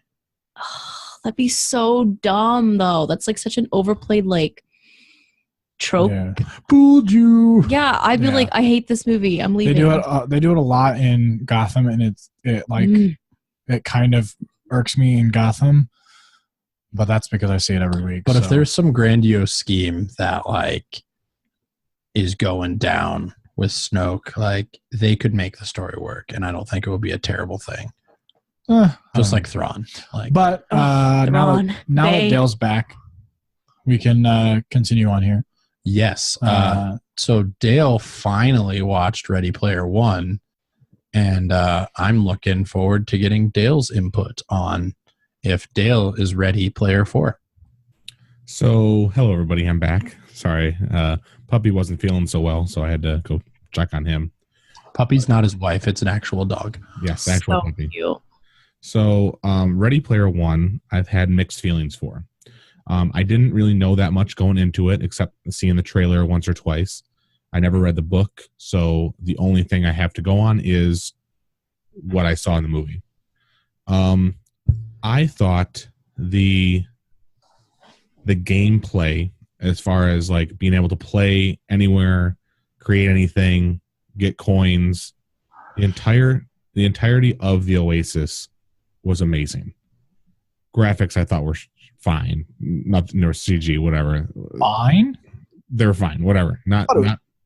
That'd be so dumb though. That's like such an overplayed like trope. Yeah. Fooled you. Yeah, I'd be like, I hate this movie. I'm leaving. They do it a lot in Gotham, and it kind of irks me in Gotham, but that's because I see it every week. But if there's some grandiose scheme that like is going down with Snoke, like they could make the story work, and I don't think it would be a terrible thing. Just like Thrawn. But now that Dale's back, we can continue on here. Yes. So Dale finally watched Ready Player One, and I'm looking forward to getting Dale's input on if Dale is Ready Player 4. So, hello everybody, I'm back. Sorry, Puppy wasn't feeling so well, so I had to go check on him. Puppy's not his wife; it's an actual dog. Yes, actual puppy. Cute. So, Ready Player One, I've had mixed feelings for. I didn't really know that much going into it, except seeing the trailer once or twice. I never read the book, so the only thing I have to go on is what I saw in the movie. I thought the gameplay, as far as like being able to play anywhere, create anything, get coins, the entirety of the Oasis was amazing. Graphics I thought were fine, nothing or CG, whatever. Fine? They're fine, whatever. Not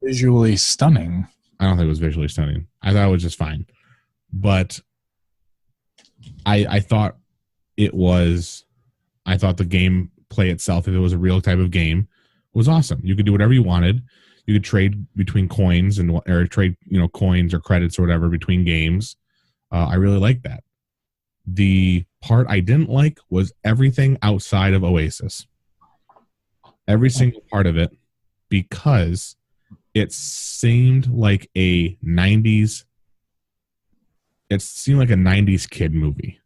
visually stunning. I don't think it was visually stunning. I thought it was just fine. But I thought it was, I thought the gameplay itself, if it was a real type of game, was awesome. You could do whatever you wanted. You could trade between coins or trade, coins or credits or whatever between games. I really liked that. The part I didn't like was everything outside of Oasis. Every single part of it, because it seemed like a 90s kid movie.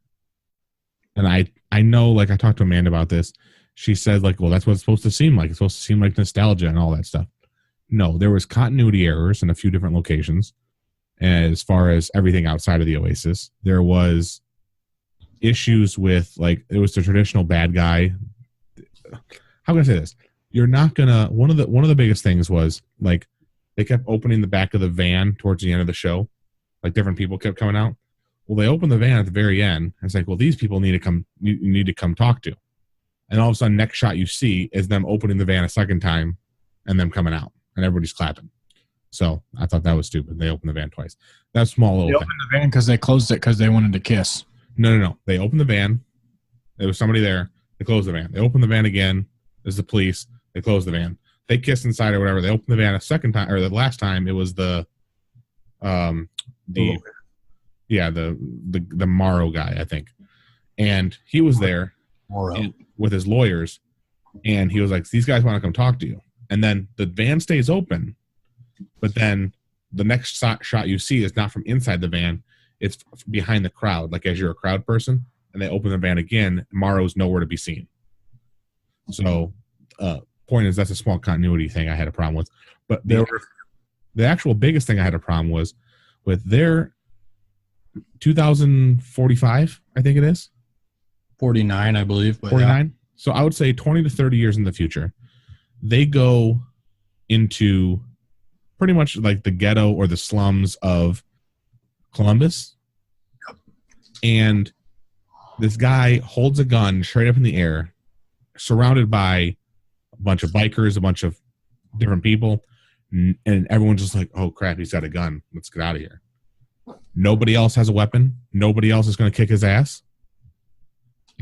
And I know, like, I talked to Amanda about this. She said, like, well, that's what it's supposed to seem like. It's supposed to seem like nostalgia and all that stuff. No, there was continuity errors in a few different locations. As far as everything outside of the Oasis, there was issues with, like, it was the traditional bad guy. How can I say this? You're not gonna. One of the biggest things was, like, they kept opening the back of the van towards the end of the show. Like, different people kept coming out. Well, they opened the van at the very end. And it's like, well, these people need to come. You need to come talk to. And all of a sudden, next shot you see is them opening the van a second time, and them coming out, and everybody's clapping. So I thought that was stupid. They opened the van twice. That's small little. They opened the van because they closed it because they wanted to kiss. No. They opened the van. There was somebody there. They closed the van. They opened the van again. There's the police. They closed the van. They kissed inside or whatever. They opened the van a second time, or the last time it was the Morrow guy, I think. And he was there with his lawyers, and he was like, these guys want to come talk to you. And then the van stays open, but then the next shot you see is not from inside the van. It's behind the crowd, like as you're a crowd person, and they open the van again. Morrow's nowhere to be seen. So, point is, that's a small continuity thing I had a problem with. But the actual biggest thing I had a problem was with their 2045, I think it is. 49, I believe. 49. Yeah. So I would say 20 to 30 years in the future, they go into pretty much like the ghetto or the slums of Columbus. And this guy holds a gun straight up in the air, surrounded by a bunch of bikers, a bunch of different people. And everyone's just like, oh, crap, he's got a gun. Let's get out of here. Nobody else has a weapon. Nobody else is going to kick his ass.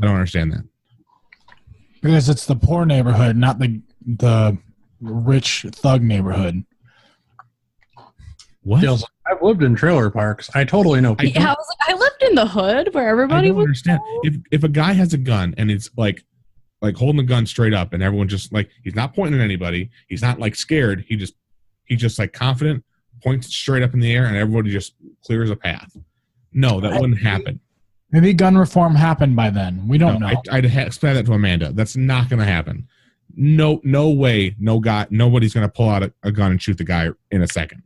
I don't understand that. Because it's the poor neighborhood, not the rich thug neighborhood. What? I've lived in trailer parks. I totally know people. Yeah, I was like, I lived in the hood where everybody I don't was. understand. If a guy has a gun and it's like holding the gun straight up, and everyone just like, he's not pointing at anybody. He's not like scared. He's just like confident, points it straight up in the air, and everybody just clears a path. No, that wouldn't happen. Maybe gun reform happened by then. We don't know. I'd explain that to Amanda. That's not going to happen. No way. Nobody's going to pull out a gun and shoot the guy in a second.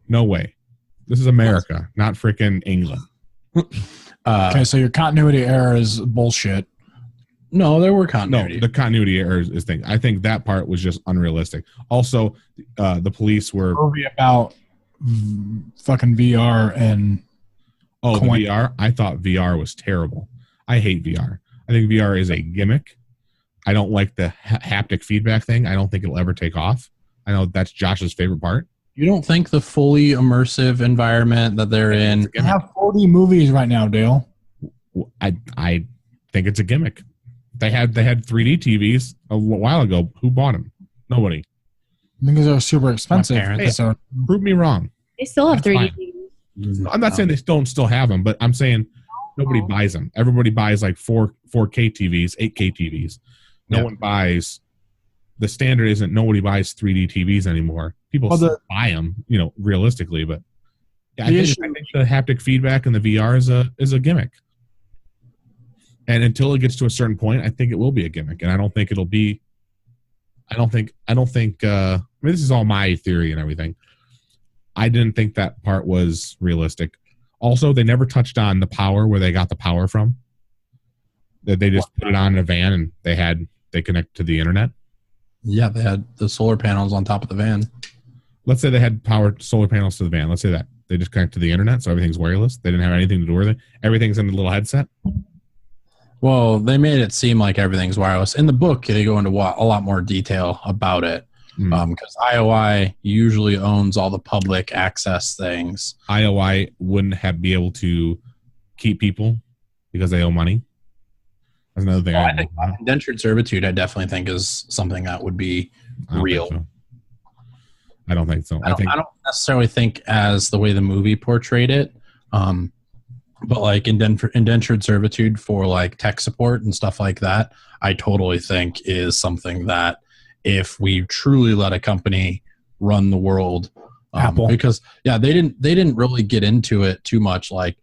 No way. This is America, not freaking England. Okay, so your continuity error is bullshit. No, there were continuity. No, the continuity errors is thing. I think that part was just unrealistic. Also, the police were movie about fucking VR and the VR. I thought VR was terrible. I hate VR. I think VR is a gimmick. I don't like the haptic feedback thing. I don't think it'll ever take off. I know that's Josh's favorite part. You don't think the fully immersive environment that they're in? They have 40 movies right now, Dale. I think it's a gimmick. They had 3D TVs a while ago. Who bought them? Nobody. Because they're super expensive. Hey, prove me wrong. They still have That's 3D fine. TVs. I'm not saying they don't still have them, but I'm saying nobody buys them. Everybody buys like 4K TVs, 8K TVs. No one buys. The standard isn't nobody buys 3D TVs anymore. People still buy them, realistically. But I think the haptic feedback and the VR is a gimmick. And until it gets to a certain point, I think it will be a gimmick. And I don't think it'll be. I don't think. This is all my theory and everything. I didn't think that part was realistic. Also, they never touched on the power, where they got the power from. That they just put it on in a van and they connect to the internet. Yeah, they had the solar panels on top of the van. Let's say they had solar panels to the van. Let's say that they just connect to the internet, so everything's wireless. They didn't have anything to do with it. Everything's in a little headset. Well, they made it seem like everything's wireless. In the book, they go into a lot more detail about it. Because IOI usually owns all the public access things. IOI wouldn't be able to keep people because they owe money. That's another thing. I think indentured servitude, I definitely think, is something that would be real. I don't think so. I don't necessarily think as the way the movie portrayed it. But like indentured servitude for like tech support and stuff like that, I totally think is something that if we truly let a company run the world, Apple. because they didn't really get into it too much. Like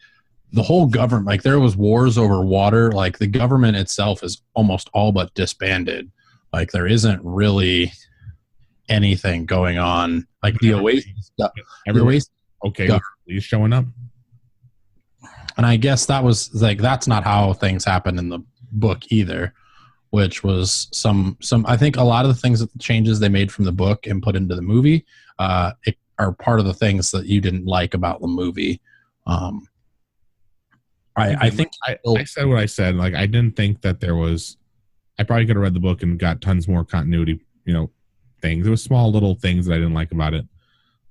the whole government, like there was wars over water. Like the government itself is almost all but disbanded. Like there isn't really anything going on. Like the Oasis, okay, he's showing up. and I guess that was like that's not how things happened in the book either, which was some. I think a lot of the things that the changes they made from the book and put into the movie, are part of the things that you didn't like about the movie. I think I said what I said. Like I didn't think that there was. I probably could have read the book and got tons more continuity. Things. There was small little things that I didn't like about it.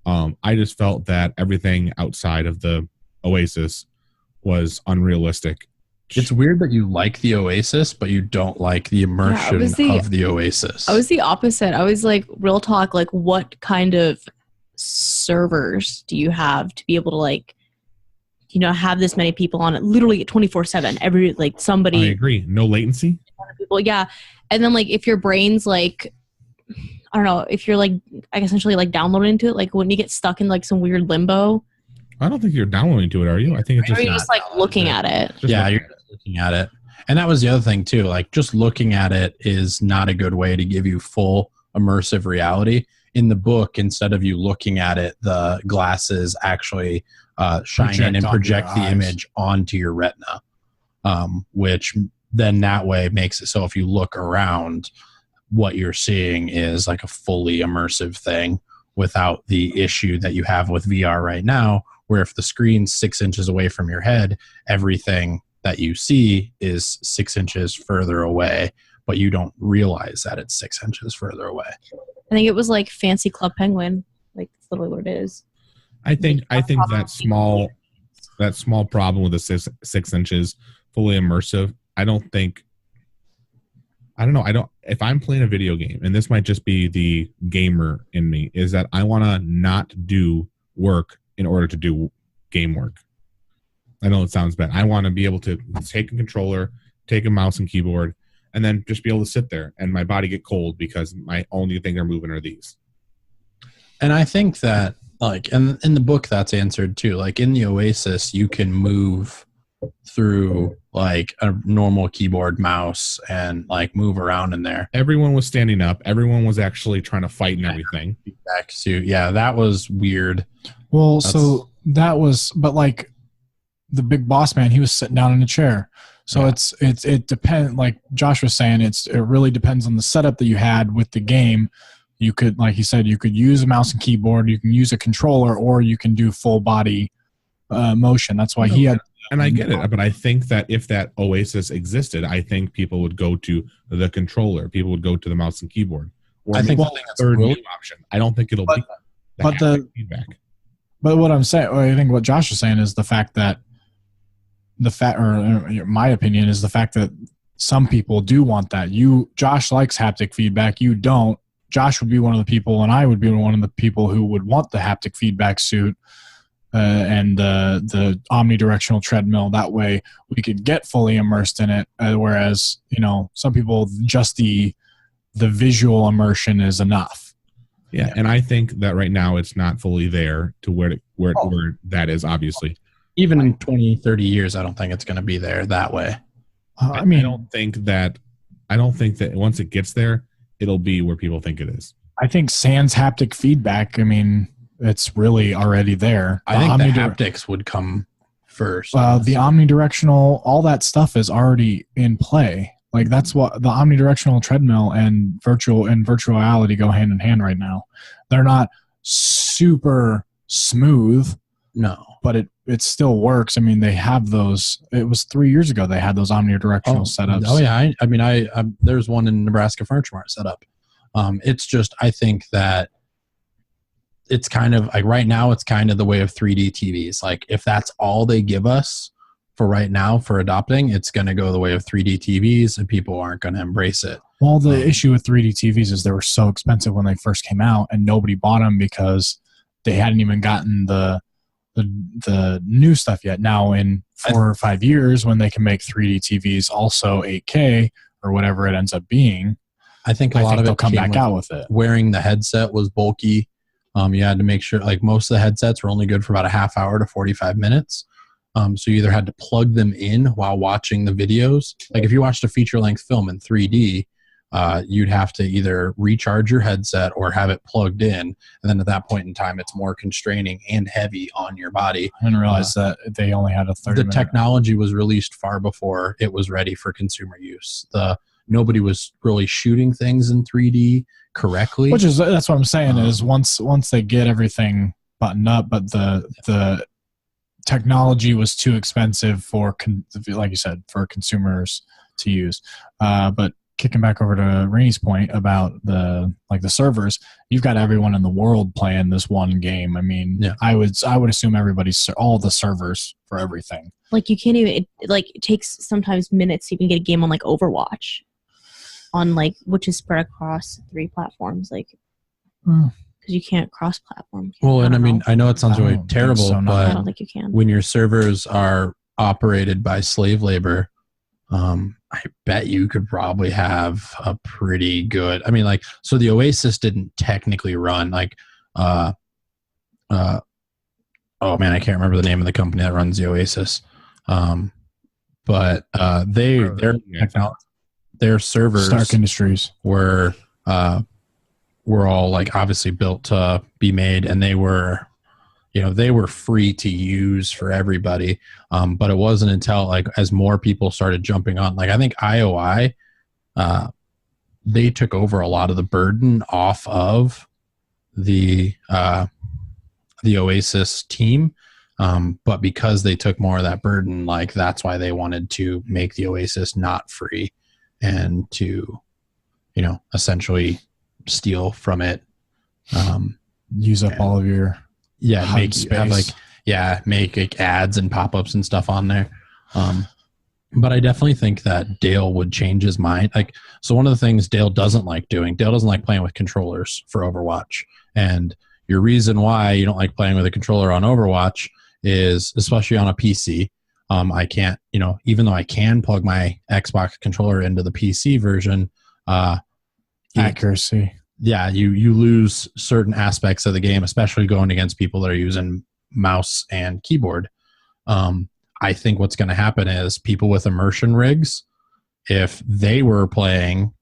I just felt that everything outside of the Oasis was unrealistic. It's weird that you like the Oasis, but you don't like the immersion of the Oasis. I was the opposite. I was like, real talk, like what kind of servers do you have to be able to like, have this many people on it literally 24/7? Every like somebody. I agree. No latency. People, yeah. And then like if your brain's like, I don't know, if you're like essentially like downloading to it, like when you get stuck in like some weird limbo. I don't think you're downloading to it, are you? I think it's just, you're just like looking at it. You're just looking at it. And that was the other thing too. Like just looking at it is not a good way to give you full immersive reality. In the book, instead of you looking at it, the glasses actually shine in and project the image onto your retina, which then that way makes it so if you look around, what you're seeing is like a fully immersive thing without the issue that you have with VR right now, where if the screen's 6 inches away from your head, everything that you see is 6 inches further away, but you don't realize that it's 6 inches further away. I think it was like Fancy Club Penguin. Like that's literally what it is. I think that small problem with the 6 inches fully immersive. I don't know. If I'm playing a video game, and this might just be the gamer in me, is that I want to not do work in order to do game work. I know it sounds bad. I want to be able to take a controller, take a mouse and keyboard, and then just be able to sit there and my body get cold because my only thing they're moving are these. And I think that, like, and in the book that's answered too. Like in the Oasis, you can move through like a normal keyboard mouse and like move around in there. Everyone was standing up. Everyone was actually trying to fight and everything. Feedback suit. Yeah, that was weird. Well, so that was, but like the big boss man, he was sitting down in a chair. So it depends. Like Josh was saying, it really depends on the setup that you had with the game. You could, like he said, you could use a mouse and keyboard. You can use a controller, or you can do full body motion. That's why he had. And I get it, but I think that if that Oasis existed, I think people would go to the controller. People would go to the mouse and keyboard. Or I think that's a third new option. I don't think it'll be the feedback. But what I'm saying, I think what Josh was saying is the fact that my opinion is the fact that some people do want that. Josh likes haptic feedback. You don't. Josh would be one of the people, and I would be one of the people who would want the haptic feedback suit. And the omnidirectional treadmill. That way we could get fully immersed in it. Whereas, some people, just the visual immersion is enough. Yeah, and I think that right now it's not fully there to where that is, obviously. Even in 20, 30 years, I don't think it's going to be there that way. I don't think that once it gets there, it'll be where people think it is. I think sans haptic feedback, it's really already there. I think the haptics would come first. The omnidirectional, all that stuff is already in play. Like that's what the omnidirectional treadmill and virtual reality go hand in hand right now. They're not super smooth, no, but it still works. They have those. It was 3 years ago they had those omnidirectional setups. Oh yeah, I there's one in Nebraska Furniture Mart set up. It's just I think that. It's kind of like right now it's kind of the way of 3D TVs. Like if that's all they give us for right now for adopting, it's going to go the way of 3D TVs and people aren't going to embrace it. Well, the issue with 3D TVs is they were so expensive when they first came out and nobody bought them because they hadn't even gotten the new stuff yet. Now in 4 or 5 years when they can make 3D TVs also 8K or whatever it ends up being. I think a lot of they'll it come came back with out with it. wearing the headset was bulky. You had to make sure, like most of the headsets were only good for about a half hour to 45 minutes. So you either had to plug them in while watching the videos. Like if you watched a feature-length film in 3D, you'd have to either recharge your headset or have it plugged in. And then at that point in time, it's more constraining and heavy on your body. I didn't realize that they only had a 30 The technology was released far before it was ready for consumer use. Nobody was really shooting things in 3D correctly. That's what I'm saying is once they get everything buttoned up, but the technology was too expensive for, like you said, for consumers to use. But kicking back over to Rainie's point about the servers, you've got everyone in the world playing this one game. I mean, yeah. I would assume everybody's all the servers for everything. Like you can't even it takes sometimes minutes to even get a game on like Overwatch, on like which is spread across 3 platforms, like because you can't cross-platform. Well, and I mean, I know it sounds really terrible, but I don't think you can. When your servers are operated by slave labor, I bet you could probably have a pretty good. I mean, like, so the Oasis didn't technically run like, oh man, I can't remember the name of the company that runs the Oasis, but their servers, Stark Industries, were all like obviously built to be made, and they were free to use for everybody. But it wasn't until like as more people started jumping on, like I think IOI, they took over a lot of the burden off of the Oasis team. But because they took more of that burden, like that's why they wanted to make the Oasis not free and to, essentially steal from it. Use up all of your make like ads and pop-ups and stuff on there. But I definitely think that Dale would change his mind. Like, so one of the things Dale doesn't like playing with controllers for Overwatch. And your reason why you don't like playing with a controller on Overwatch is, especially on a PC, I can't, even though I can plug my Xbox controller into the PC version, accuracy. Yeah, you lose certain aspects of the game, especially going against people that are using mouse and keyboard. I think what's going to happen is people with immersion rigs, if they were playing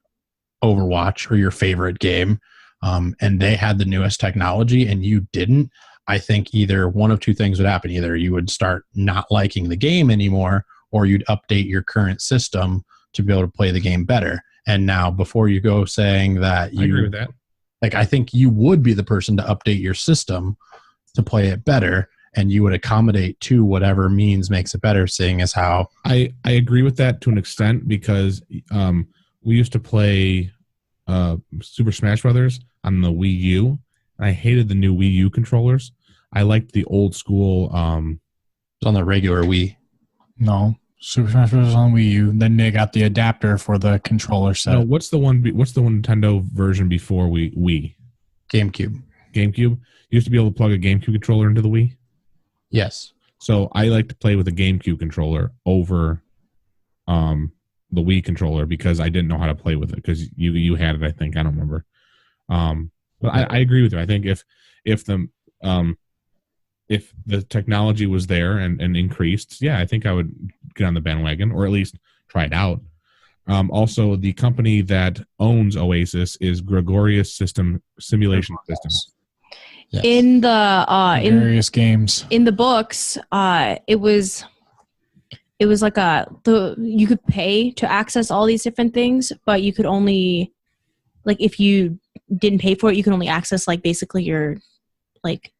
Overwatch or your favorite game, and they had the newest technology and you didn't, I think either one of two things would happen. Either you would start not liking the game anymore, or you'd update your current system to be able to play the game better. And now, before you go saying that I agree with that. Like, I think you would be the person to update your system to play it better, and you would accommodate to whatever means makes it better, seeing as how I agree with that to an extent, because we used to play Super Smash Brothers on the Wii U, and I hated the new Wii U controllers. I liked the old school. It's on the regular Wii. No, Super Smash Bros. On Wii U. Then they got the adapter for the controller set. No, what's the one Nintendo version before Wii? GameCube. You used to be able to plug a GameCube controller into the Wii? Yes. So I like to play with a GameCube controller over the Wii controller, because I didn't know how to play with it, because you had it, I think. I don't remember. But I agree with you. I think if the technology was there and increased, yeah, I think I would get on the bandwagon, or at least try it out. Also, the company that owns Oasis is Gregorius Simulation Systems. Yes. In the various games, in the books, it was like you could pay to access all these different things, but you could only, like, if you didn't pay for it, you could only access like basically your like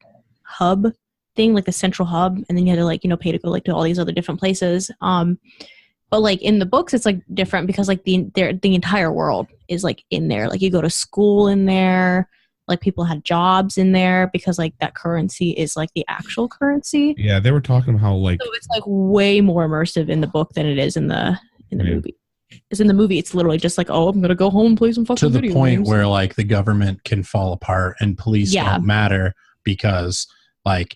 hub thing, like the central hub, and then you had to like pay to go like to all these other different places. But like in the books, it's like different, because like the entire world is like in there. Like you go to school in there. Like people had jobs in there, because like that currency is like the actual currency. Yeah, they were talking about how like, so it's like way more immersive in the book than it is in the movie. Because in the movie, it's literally just like, oh, I'm gonna go home and play some fucking video games. To the point where like the government can fall apart and police don't matter, because like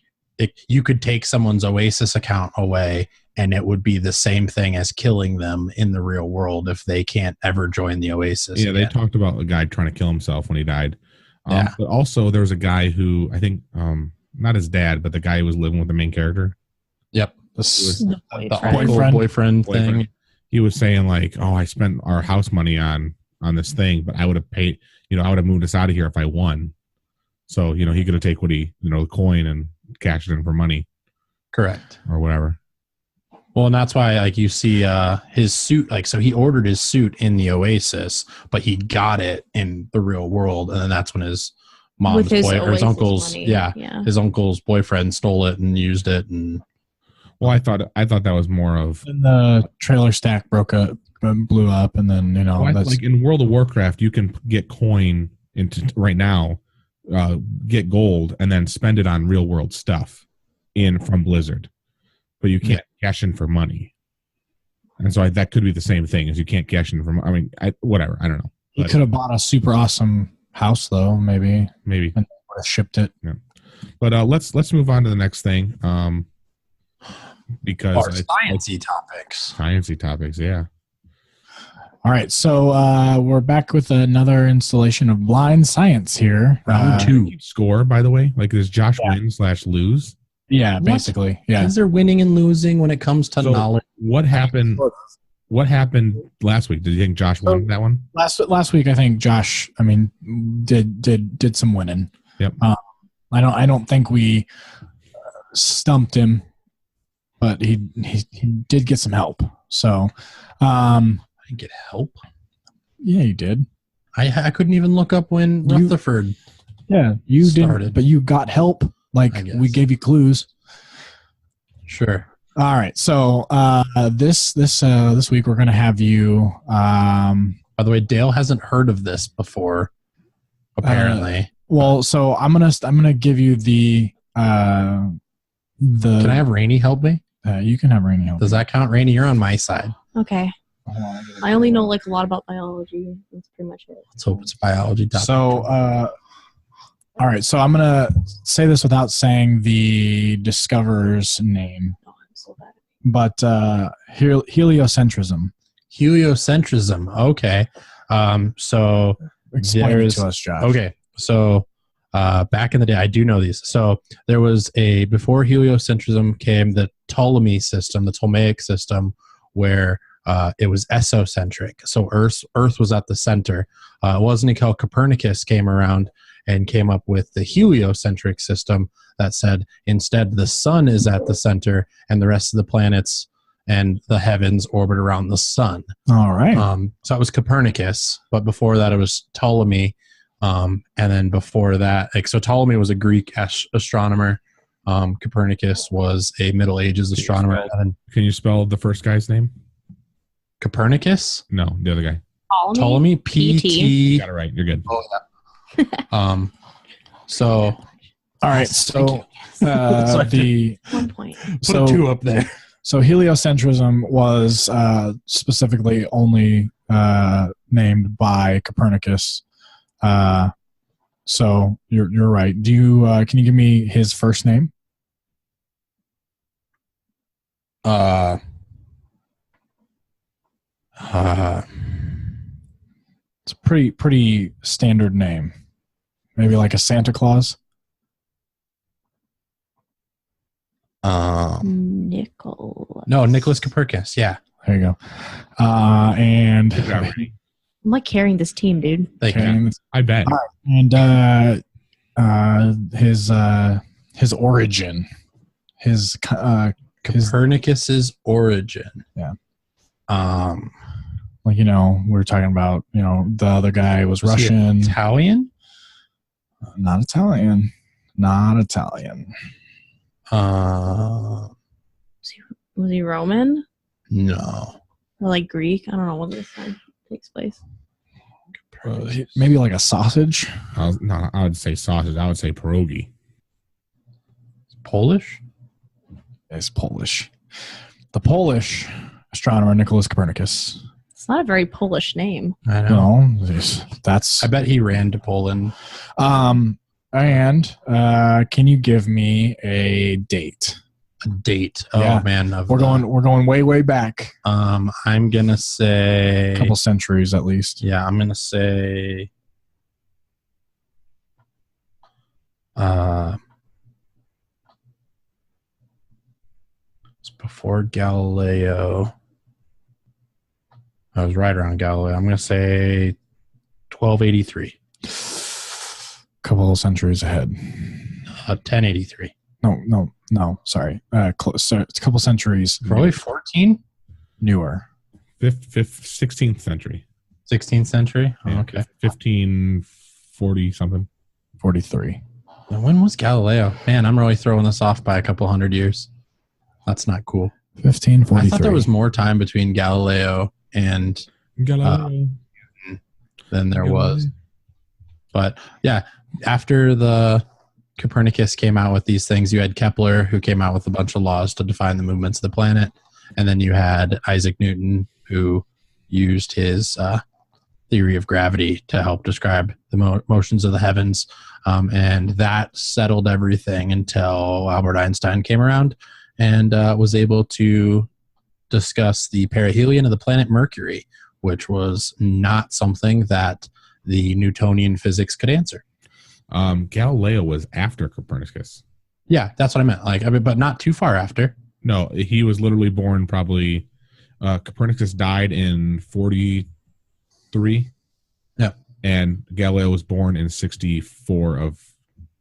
you could take someone's Oasis account away and it would be the same thing as killing them in the real world if they can't ever join the Oasis. Yeah, again. they talked about a guy trying to kill himself when he died. Yeah. But also there was a guy who, I think, not his dad, but the guy who was living with the main character. Yep. The The boyfriend thing. He was saying like, "Oh, I spent our house money on this thing, but I would have paid, I would have moved us out of here if I won." So, he could have taken what the coin and cashed it in for money. Correct. Or whatever. Well, and that's why, like, you see his suit, like, so he ordered his suit in the Oasis, but he got it in the real world, and then that's when his mom's or his uncle's, his uncle's boyfriend stole it and used it. And well, I thought that was more of and the trailer stack blew up, and then that's like in World of Warcraft, you can get coin into right now, get gold, and then spend it on real world stuff from Blizzard. But you can't cash in for money, and so that could be the same thing as you can't cash in for. I mean, whatever. I don't know. He could have bought a super awesome house, though. Maybe, and would have shipped it. Yeah. But let's move on to the next thing. Because sciencey topics. Yeah. All right, so we're back with another installation of Blind Science here. Round 2 score, by the way. Like, does Josh win/lose? Yeah, basically. Yeah. Is there winning and losing when it comes to knowledge? What happened? What happened last week? Did you think Josh won that one? Last week, I think Josh, did some winning. Yep. I don't think we stumped him, but he did get some help. So, I didn't get help. Yeah, you did. I couldn't even look up when Rutherford. Yeah, you started. didn't, but you got help. Like, we gave you clues. Sure. All right. So this week we're gonna have you. By the way, Dale hasn't heard of this before. Apparently. So I'm gonna give you the. Can I have Raynie help me? You can have Raynie help. Does that count, Raynie? You're on my side. Okay. I only know like a lot about biology. That's pretty much it. Let's hope it's a biology topic. So. All right, so I'm going to say this without saying the discoverer's name. Oh, I'm so bad. But heliocentrism. Heliocentrism. Okay. So explain it to us, Josh. Okay. So back in the day, I do know these. So there was before heliocentrism came, the Ptolemy system, the Ptolemaic system, where it was esocentric. So Earth was at the center. It wasn't until Copernicus came around and came up with the heliocentric system that said instead the sun is at the center and the rest of the planets and the heavens orbit around the sun. All right. So that was Copernicus, but before that it was Ptolemy. And then before that, so Ptolemy was a Greek astronomer. Copernicus was a Middle Ages astronomer. Can you spell the first guy's name? Copernicus? No, the other guy. Ptolemy. PT. You got it right. You're good. Oh, yeah. So all right, so the 1 point. Put a 2 up there. So heliocentrism was specifically only named by Copernicus. So you're right. Do you can you give me his first name? It's a pretty standard name. Maybe like a Santa Claus. Nicholas Copernicus. Yeah, there you go. And I'm like carrying this team, dude. I bet. And his origin, Copernicus's origin. Yeah. Like, we were talking about, the other guy was Russian. Italian? Not Italian. Was he Roman? No. Or like Greek? I don't know when this time takes place. Maybe like a sausage? I would say sausage. I would say pierogi. Polish? It's Polish. The Polish astronomer Nicholas Copernicus. It's not a very Polish name. I know. No, that's. I bet he ran to Poland. And can you give me a date? date. Yeah. Oh man, We're going way back. I'm gonna say A couple centuries at least. Yeah, I'm gonna say it's before Galileo. I was right around Galileo. I'm gonna say 1283. Couple centuries ahead. 1083. No. Sorry. Close. It's a couple centuries. Probably 14. Newer. 16th century. 16th century. Oh, Yeah, okay. 1540 something. 43. Now, when was Galileo? Man, I'm really throwing this off by a couple hundred years. That's not cool. 1543. I thought there was more time between Galileo and Galileo. than there was. But yeah, after the Copernicus came out with these things, you had Kepler, who came out with a bunch of laws to define the movements of the planet. And then you had Isaac Newton, who used his theory of gravity to help describe the motions of the heavens. And that settled everything until Albert Einstein came around and was able to discuss the perihelion of the planet Mercury, which was not something that the Newtonian physics could answer. Galileo was after Copernicus. Yeah, that's what I meant. But not too far after. No, he was literally born probably. Copernicus died in 43. Yeah, and Galileo was born in 64 of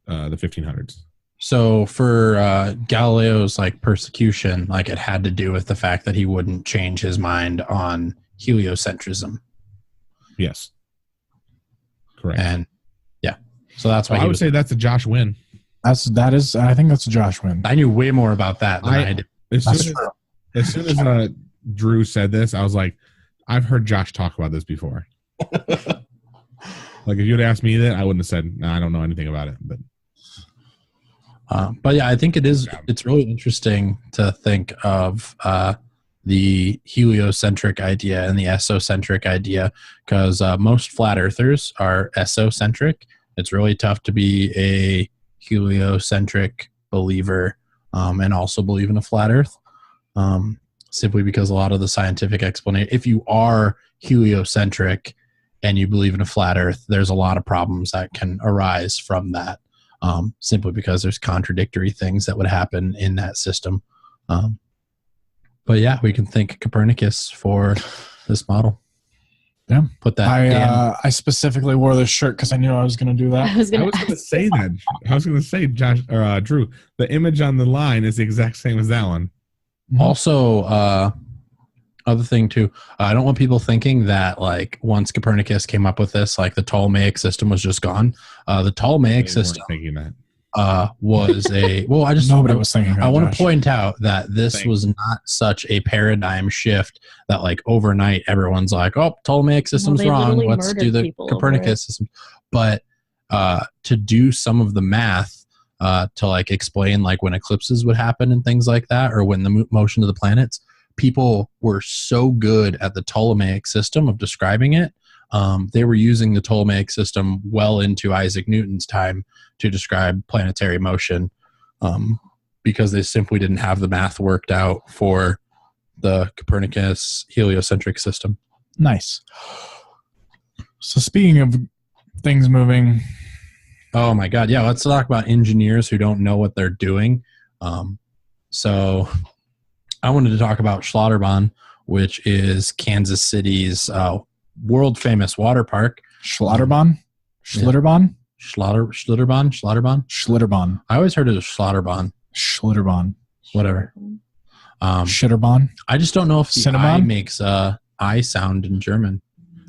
the 1500s. So for Galileo's persecution, it had to do with the fact that he wouldn't change his mind on heliocentrism. Yes, correct. And yeah, so that's why I would say that's a Josh win. I think that's a Josh win. I knew way more about that than I did. As soon as Drew said this, I was like, I've heard Josh talk about this before. If you'd asked me that, I wouldn't have said, no, I don't know anything about it. But yeah, I think it's really interesting to think of the heliocentric idea and the esocentric idea, because most flat earthers are esocentric. It's really tough to be a heliocentric believer and also believe in a flat earth, simply because a lot of the scientific explanation, if you are heliocentric and you believe in a flat earth, there's a lot of problems that can arise from that, simply because there's contradictory things that would happen in that system. But yeah, we can thank Copernicus for this model. Yeah, put that. I specifically wore this shirt because I knew I was going to do that. I was going to say that. I was going to say, Josh or Drew, the image on the line is the exact same as that one. Also, other thing too, I don't want people thinking that once Copernicus came up with this, the Ptolemaic system was just gone. The Ptolemaic system thinking that was a well. Nobody was thinking. I want to point out that this was not such a paradigm shift that overnight everyone's like, "Oh, Ptolemaic system's wrong. Let's do the Copernicus system." But to do some of the math to explain when eclipses would happen and things like that, or when the motion of the planets, people were so good at the Ptolemaic system of describing it. They were using the Ptolemaic system well into Isaac Newton's time to describe planetary motion, because they simply didn't have the math worked out for the Copernicus heliocentric system. Nice. So speaking of things moving. Oh my God. Yeah. Let's talk about engineers who don't know what they're doing. So I wanted to talk about Schlotterbahn, which is Kansas City's world famous water park. Schlotterbahn? Schlitterbahn? Schlotterbahn. I always heard it as Schlotterbahn. Schlitterbahn. Whatever. Shitterbahn. I just don't know if the Cinnabon? I makes I sound in German.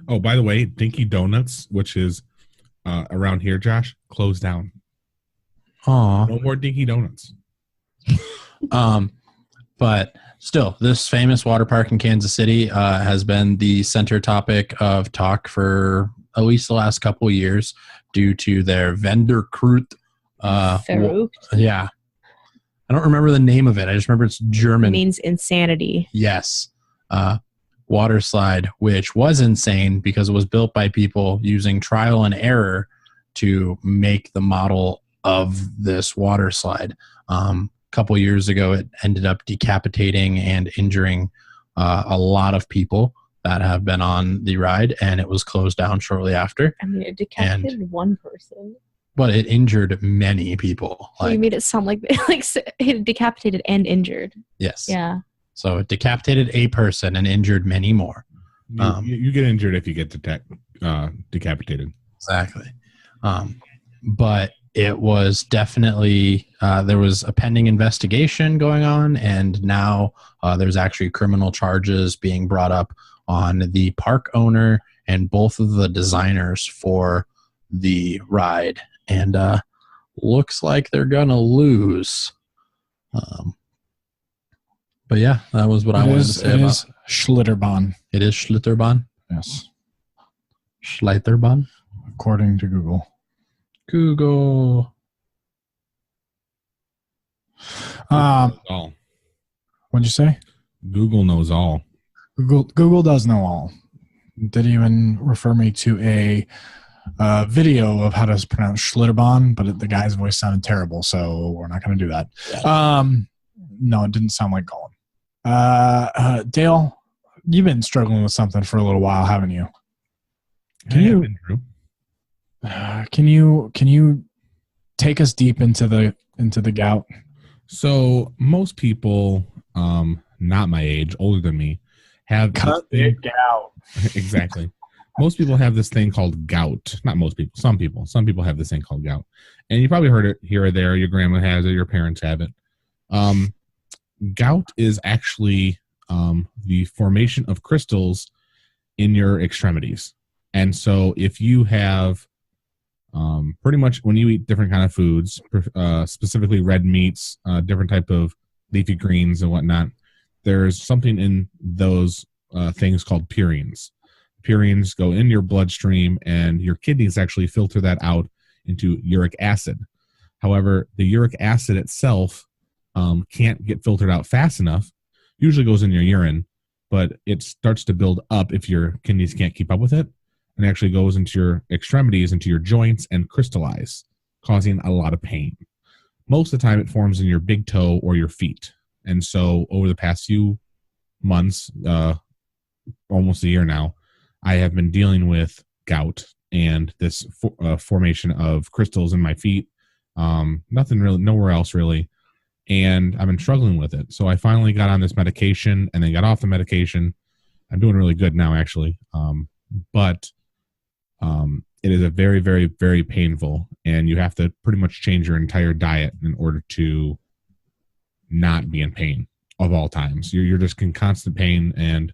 Oh, by the way, Dinky Donuts, which is around here, Josh, closed down. Aw. No more Dinky Donuts. But still, this famous water park in Kansas City has been the center topic of talk for at least the last couple of years due to their Venderkrut. Yeah. I don't remember the name of it. I just remember it's German. It means insanity. Yes. Water slide, which was insane because it was built by people using trial and error to make the model of this water slide. couple years ago, it ended up decapitating and injuring a lot of people that have been on the ride, and it was closed down shortly after. I mean, it decapitated one person. But it injured many people. Well, you made it sound like it decapitated and injured. Yes. Yeah. So it decapitated a person and injured many more. You get injured if you get decapitated. Exactly. But it was definitely, there was a pending investigation going on, and now there's actually criminal charges being brought up on the park owner and both of the designers for the ride. And looks like they're going to lose. But yeah, that was what I wanted to say about it. It is Schlitterbahn. It is Schlitterbahn? Yes. Schlitterbahn? According to Google. Google. All. What'd you say? Google knows all. Google does know all. Didn't even refer me to a video of how to pronounce Schlitterbahn, but the guy's voice sounded terrible, so we're not going to do that. No, it didn't sound like Gollum. Dale, you've been struggling with something for a little while, haven't you? Can you take us deep into the gout? So most people, not my age, older than me, have cut it out. Exactly. Most people have this thing called gout. Not most people. Some people. Some people have this thing called gout, and you probably heard it here or there. Your grandma has it. Your parents have it. Gout is actually the formation of crystals in your extremities, and so if you have pretty much when you eat different kind of foods, specifically red meats, different type of leafy greens and whatnot, there's something in those things called purines. Purines go in your bloodstream, and your kidneys actually filter that out into uric acid. However, the uric acid itself can't get filtered out fast enough. Usually goes in your urine, but it starts to build up if your kidneys can't keep up with it, and actually goes into your extremities, into your joints, and crystallize, causing a lot of pain. Most of the time, it forms in your big toe or your feet. And so over the past few months, almost a year now, I have been dealing with gout and this formation of crystals in my feet. Nothing really, nowhere else really. And I've been struggling with it. So I finally got on this medication and then got off the medication. I'm doing really good now, actually. But it is a very, very, very painful, and you have to pretty much change your entire diet in order to not be in pain of all times. You're just in constant pain, and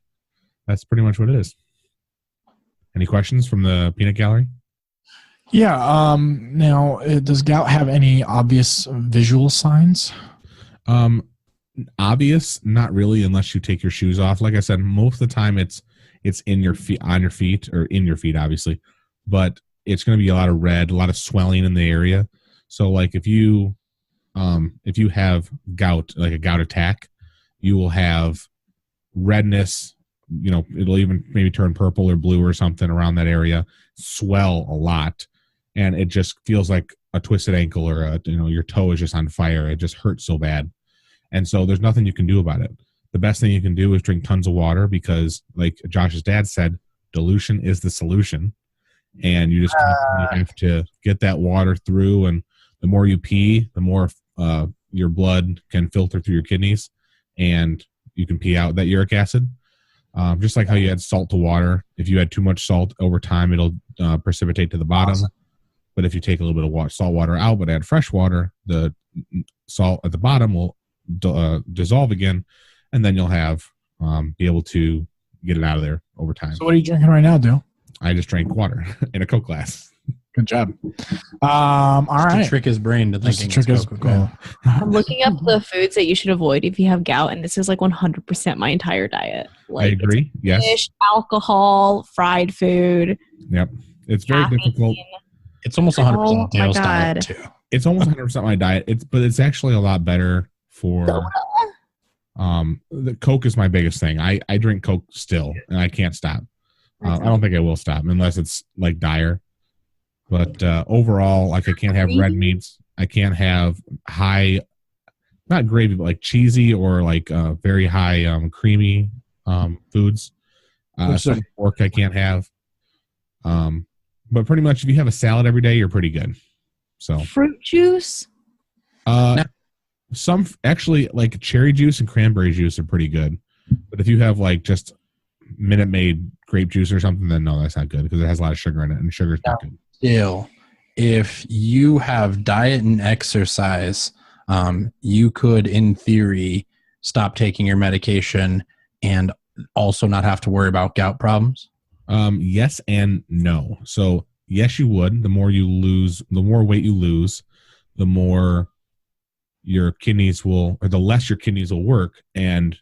that's pretty much what it is. Any questions from the peanut gallery? Yeah. Now, does gout have any obvious visual signs? Obvious, not really, unless you take your shoes off. Like I said, most of the time it's in your feet, on your feet, or in your feet, obviously. But it's going to be a lot of red, a lot of swelling in the area. So, like if you have gout, like a gout attack, you will have redness. You know, it'll even maybe turn purple or blue or something around that area, swell a lot, and it just feels like a twisted ankle or your toe is just on fire. It just hurts so bad. And so there's nothing you can do about it. The best thing you can do is drink tons of water, because like Josh's dad said, dilution is the solution. And you just have to get that water through. And the more you pee, the more your blood can filter through your kidneys, and you can pee out that uric acid. Just like how you add salt to water. If you add too much salt over time, it'll precipitate to the bottom. Awesome. But if you take a little bit of salt water out but add fresh water, the salt at the bottom will dissolve again, and then you'll have be able to get it out of there over time. So what are you drinking right now, Dale? I just drank water in a Coke glass. Good job. All right. To trick his brain to thinking trick it's his Coca-Cola. I'm looking up the foods that you should avoid if you have gout, and this is like 100% my entire diet. Like, I agree. Yes. Fish, alcohol, fried food. Yep. It's very difficult. It's almost 100% Dale's diet too. It's almost 100% my diet. But it's actually a lot better for. The Coke is my biggest thing. I drink Coke still, and I can't stop. I don't think I will stop unless it's like dire. But overall, like I can't have red meats. I can't have not gravy, but like cheesy or like very high creamy foods. Some pork I can't have. But pretty much if you have a salad every day, you're pretty good. So Fruit juice? Some actually like cherry juice and cranberry juice are pretty good. But if you have like just Minute Maid grape juice or something, then no, that's not good because it has a lot of sugar in it, and sugar's not good. Still, if you have diet and exercise, you could, in theory, stop taking your medication and also not have to worry about gout problems. Yes and no. So yes, you would. The more weight you lose, the more your kidneys will, or the less your kidneys will work, and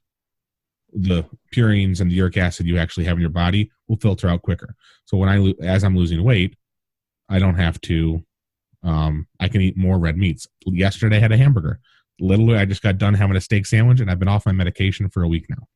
the purines and the uric acid you actually have in your body will filter out quicker. So when as I'm losing weight, I don't have to. I can eat more red meats. Yesterday I had a hamburger. Literally, I just got done having a steak sandwich, and I've been off my medication for a week now.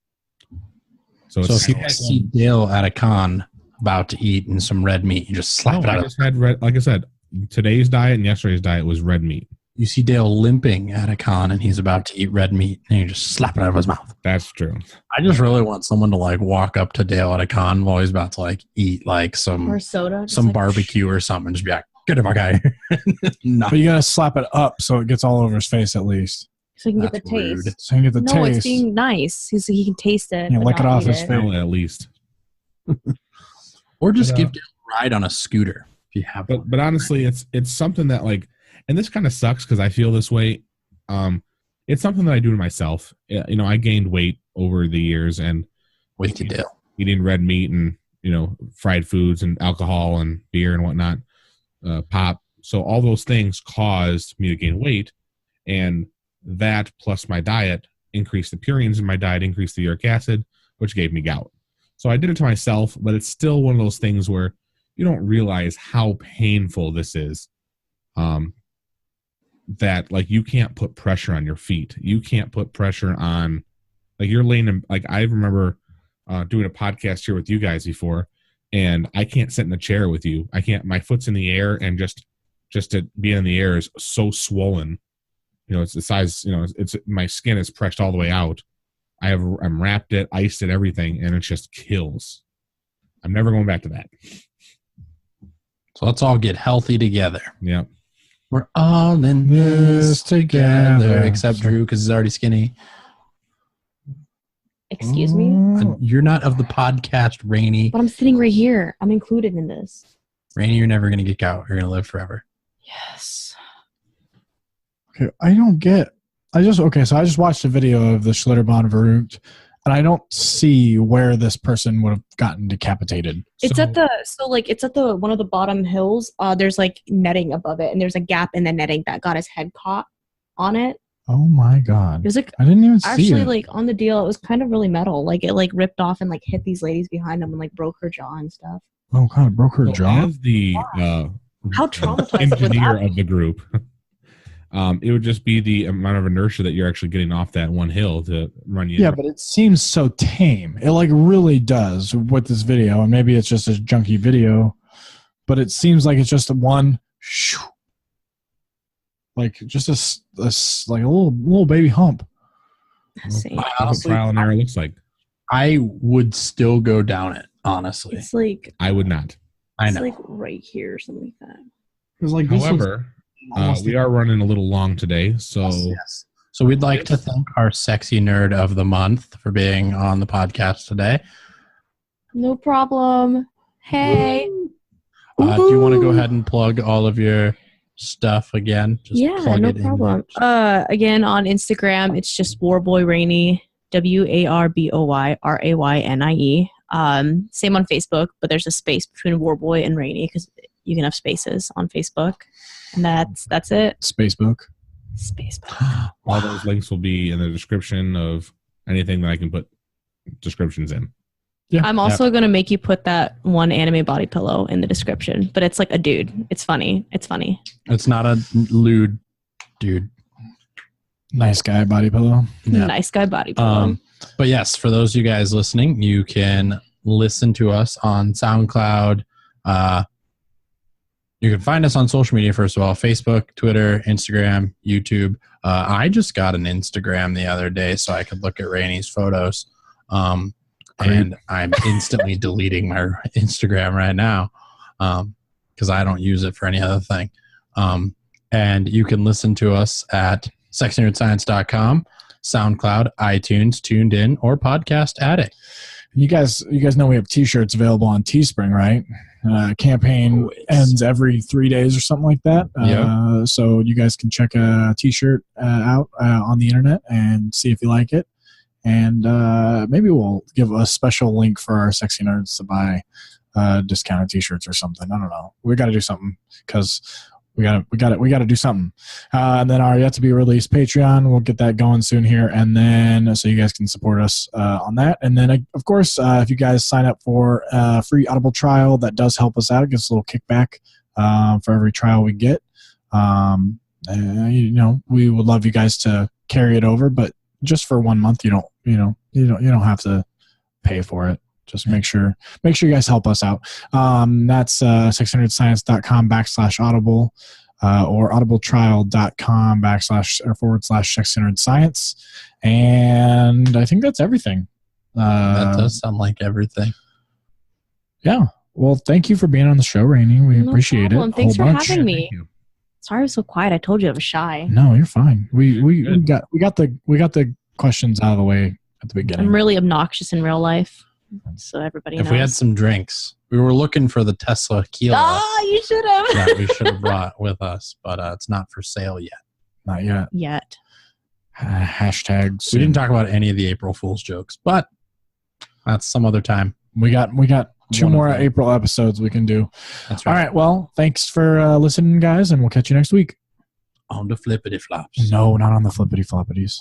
So if you guys see Dale at a con about to eat and some red meat, you just slap it out. I just had red. Like I said, today's diet and yesterday's diet was red meat. You see Dale limping at a con and he's about to eat red meat, and you just slap it out of his mouth. That's true. I just really want someone to like walk up to Dale at a con while he's about to like eat like some soda, some barbecue or something, and just be like, "Get him, guy." No. But you gotta slap it up so it gets all over his face at least. So he can That's get the rude. taste. So he can get the taste. No, it's being nice. So he can taste it. Yeah, but lick it not off eat his it. face. At least. Or just give Dale a ride on a scooter if you have one. But honestly, it's something that like, and this kind of sucks because I feel this way. It's something that I do to myself. You know, I gained weight over the years, and With you, Dale. eating red meat and fried foods and alcohol and beer and whatnot, pop. So all those things caused me to gain weight, and that plus my diet increased the purines in my diet, increased the uric acid, which gave me gout. So I did it to myself, but it's still one of those things where you don't realize how painful this is. That like you can't put pressure on your feet. You can't put pressure on, like you're laying in, like I remember doing a podcast here with you guys before, and I can't sit in a chair with you. I can't, my foot's in the air, and just to be in the air is so swollen. It's the size, it's my skin is pressed all the way out. I'm wrapped it, iced it, everything, and it just kills. I'm never going back to that. So let's all get healthy together. Yeah. We're all in this together, except Drew because he's already skinny. Excuse me? And you're not of the podcast, Raynie. But I'm sitting right here. I'm included in this. Raynie, you're never going to get gout. You're going to live forever. Yes. Okay, I don't get. So I just watched a video of the Schlitterbahn Verrückt, and I don't see where this person would have gotten decapitated. It's at the one of the bottom hills. There's like netting above it, and there's a gap in the netting that got his head caught on it. Oh my god! It was like I didn't even see actually it. like on the deal. It was kind of really metal. Like it like ripped off and like hit these ladies behind them and like broke her jaw and stuff. Oh god! It broke her jaw. As the How traumatized would engineer that of the group, it would just be the amount of inertia that you're actually getting off that one hill to run you. Yeah, but it seems so tame. It like really does with this video, and maybe it's just a junky video, but it seems like it's just one, like just a like a little baby hump. Same. That's what trial and error looks like. I would still go down it, honestly. It's like I would not. I it's know. like right here or something like that. Because like However, we are running a little long today, so Yes. So we'd like to thank our sexy nerd of the month for being on the podcast today. No problem. Hey. Do you want to go ahead and plug all of your stuff again? Just Yeah, plug no it in. problem. Again on Instagram, it's just Warboy Raynie, WARBOY RAYNIE. Same on Facebook, but there's a space between Warboy and Raynie because you can have spaces on Facebook, and that's it. Spacebook. Spacebook. all those links will be in the description of anything that I can put descriptions in. Yeah. I'm also gonna make you put that one anime body pillow in the description, but it's like a dude. It's funny. It's funny. It's not a lewd dude. Nice guy body pillow. Yeah. Nice guy body pillow. But yes, for those of you guys listening, you can listen to us on SoundCloud, You can find us on social media, first of all, Facebook, Twitter, Instagram, YouTube. I just got an Instagram the other day so I could look at Raynie's photos. And I'm instantly deleting my Instagram right now because I don't use it for any other thing. And you can listen to us at SexyNerdScience.com, SoundCloud, iTunes, Tuned In, or Podcast Addict. You guys know we have T-shirts available on Teespring, right? Campaign ends every 3 days or something like that. Yeah. So you guys can check a T-shirt out on the internet and see if you like it. And maybe we'll give a special link for our sexy nerds to buy discounted T-shirts or something. I don't know. We got to do something because we got to do something. And then our yet to be released Patreon, we'll get that going soon here. And then so you guys can support us on that. And then of course, if you guys sign up for a free Audible trial, that does help us out. It gives us a little kickback for every trial we get. You know, we would love you guys to carry it over, but just for 1 month, you don't have to pay for it. Just make sure you guys help us out. That's SexyNerdScience.com/Audible or audibletrial.com//SexyNerdScience. And I think that's everything. That does sound like everything. Yeah. Well, thank you for being on the show, Raynie. We appreciate problem. it. Thanks for having me. Thank you. Sorry I was so quiet. I told you I was shy. No, you're fine. We got the questions out of the way at the beginning. I'm really obnoxious in real life, so everybody knows. If we had some drinks, we were looking for the Tesla Kilo you should have. that we should have brought with us, but it's not for sale yet. Not yet. Yet. Hashtags. We didn't talk about any of the April Fool's jokes, but that's some other time. We got two more April episodes we can do. That's right. All right. Well, thanks for listening, guys, and we'll catch you next week. On the flippity flops. No, not on the flippity floppities.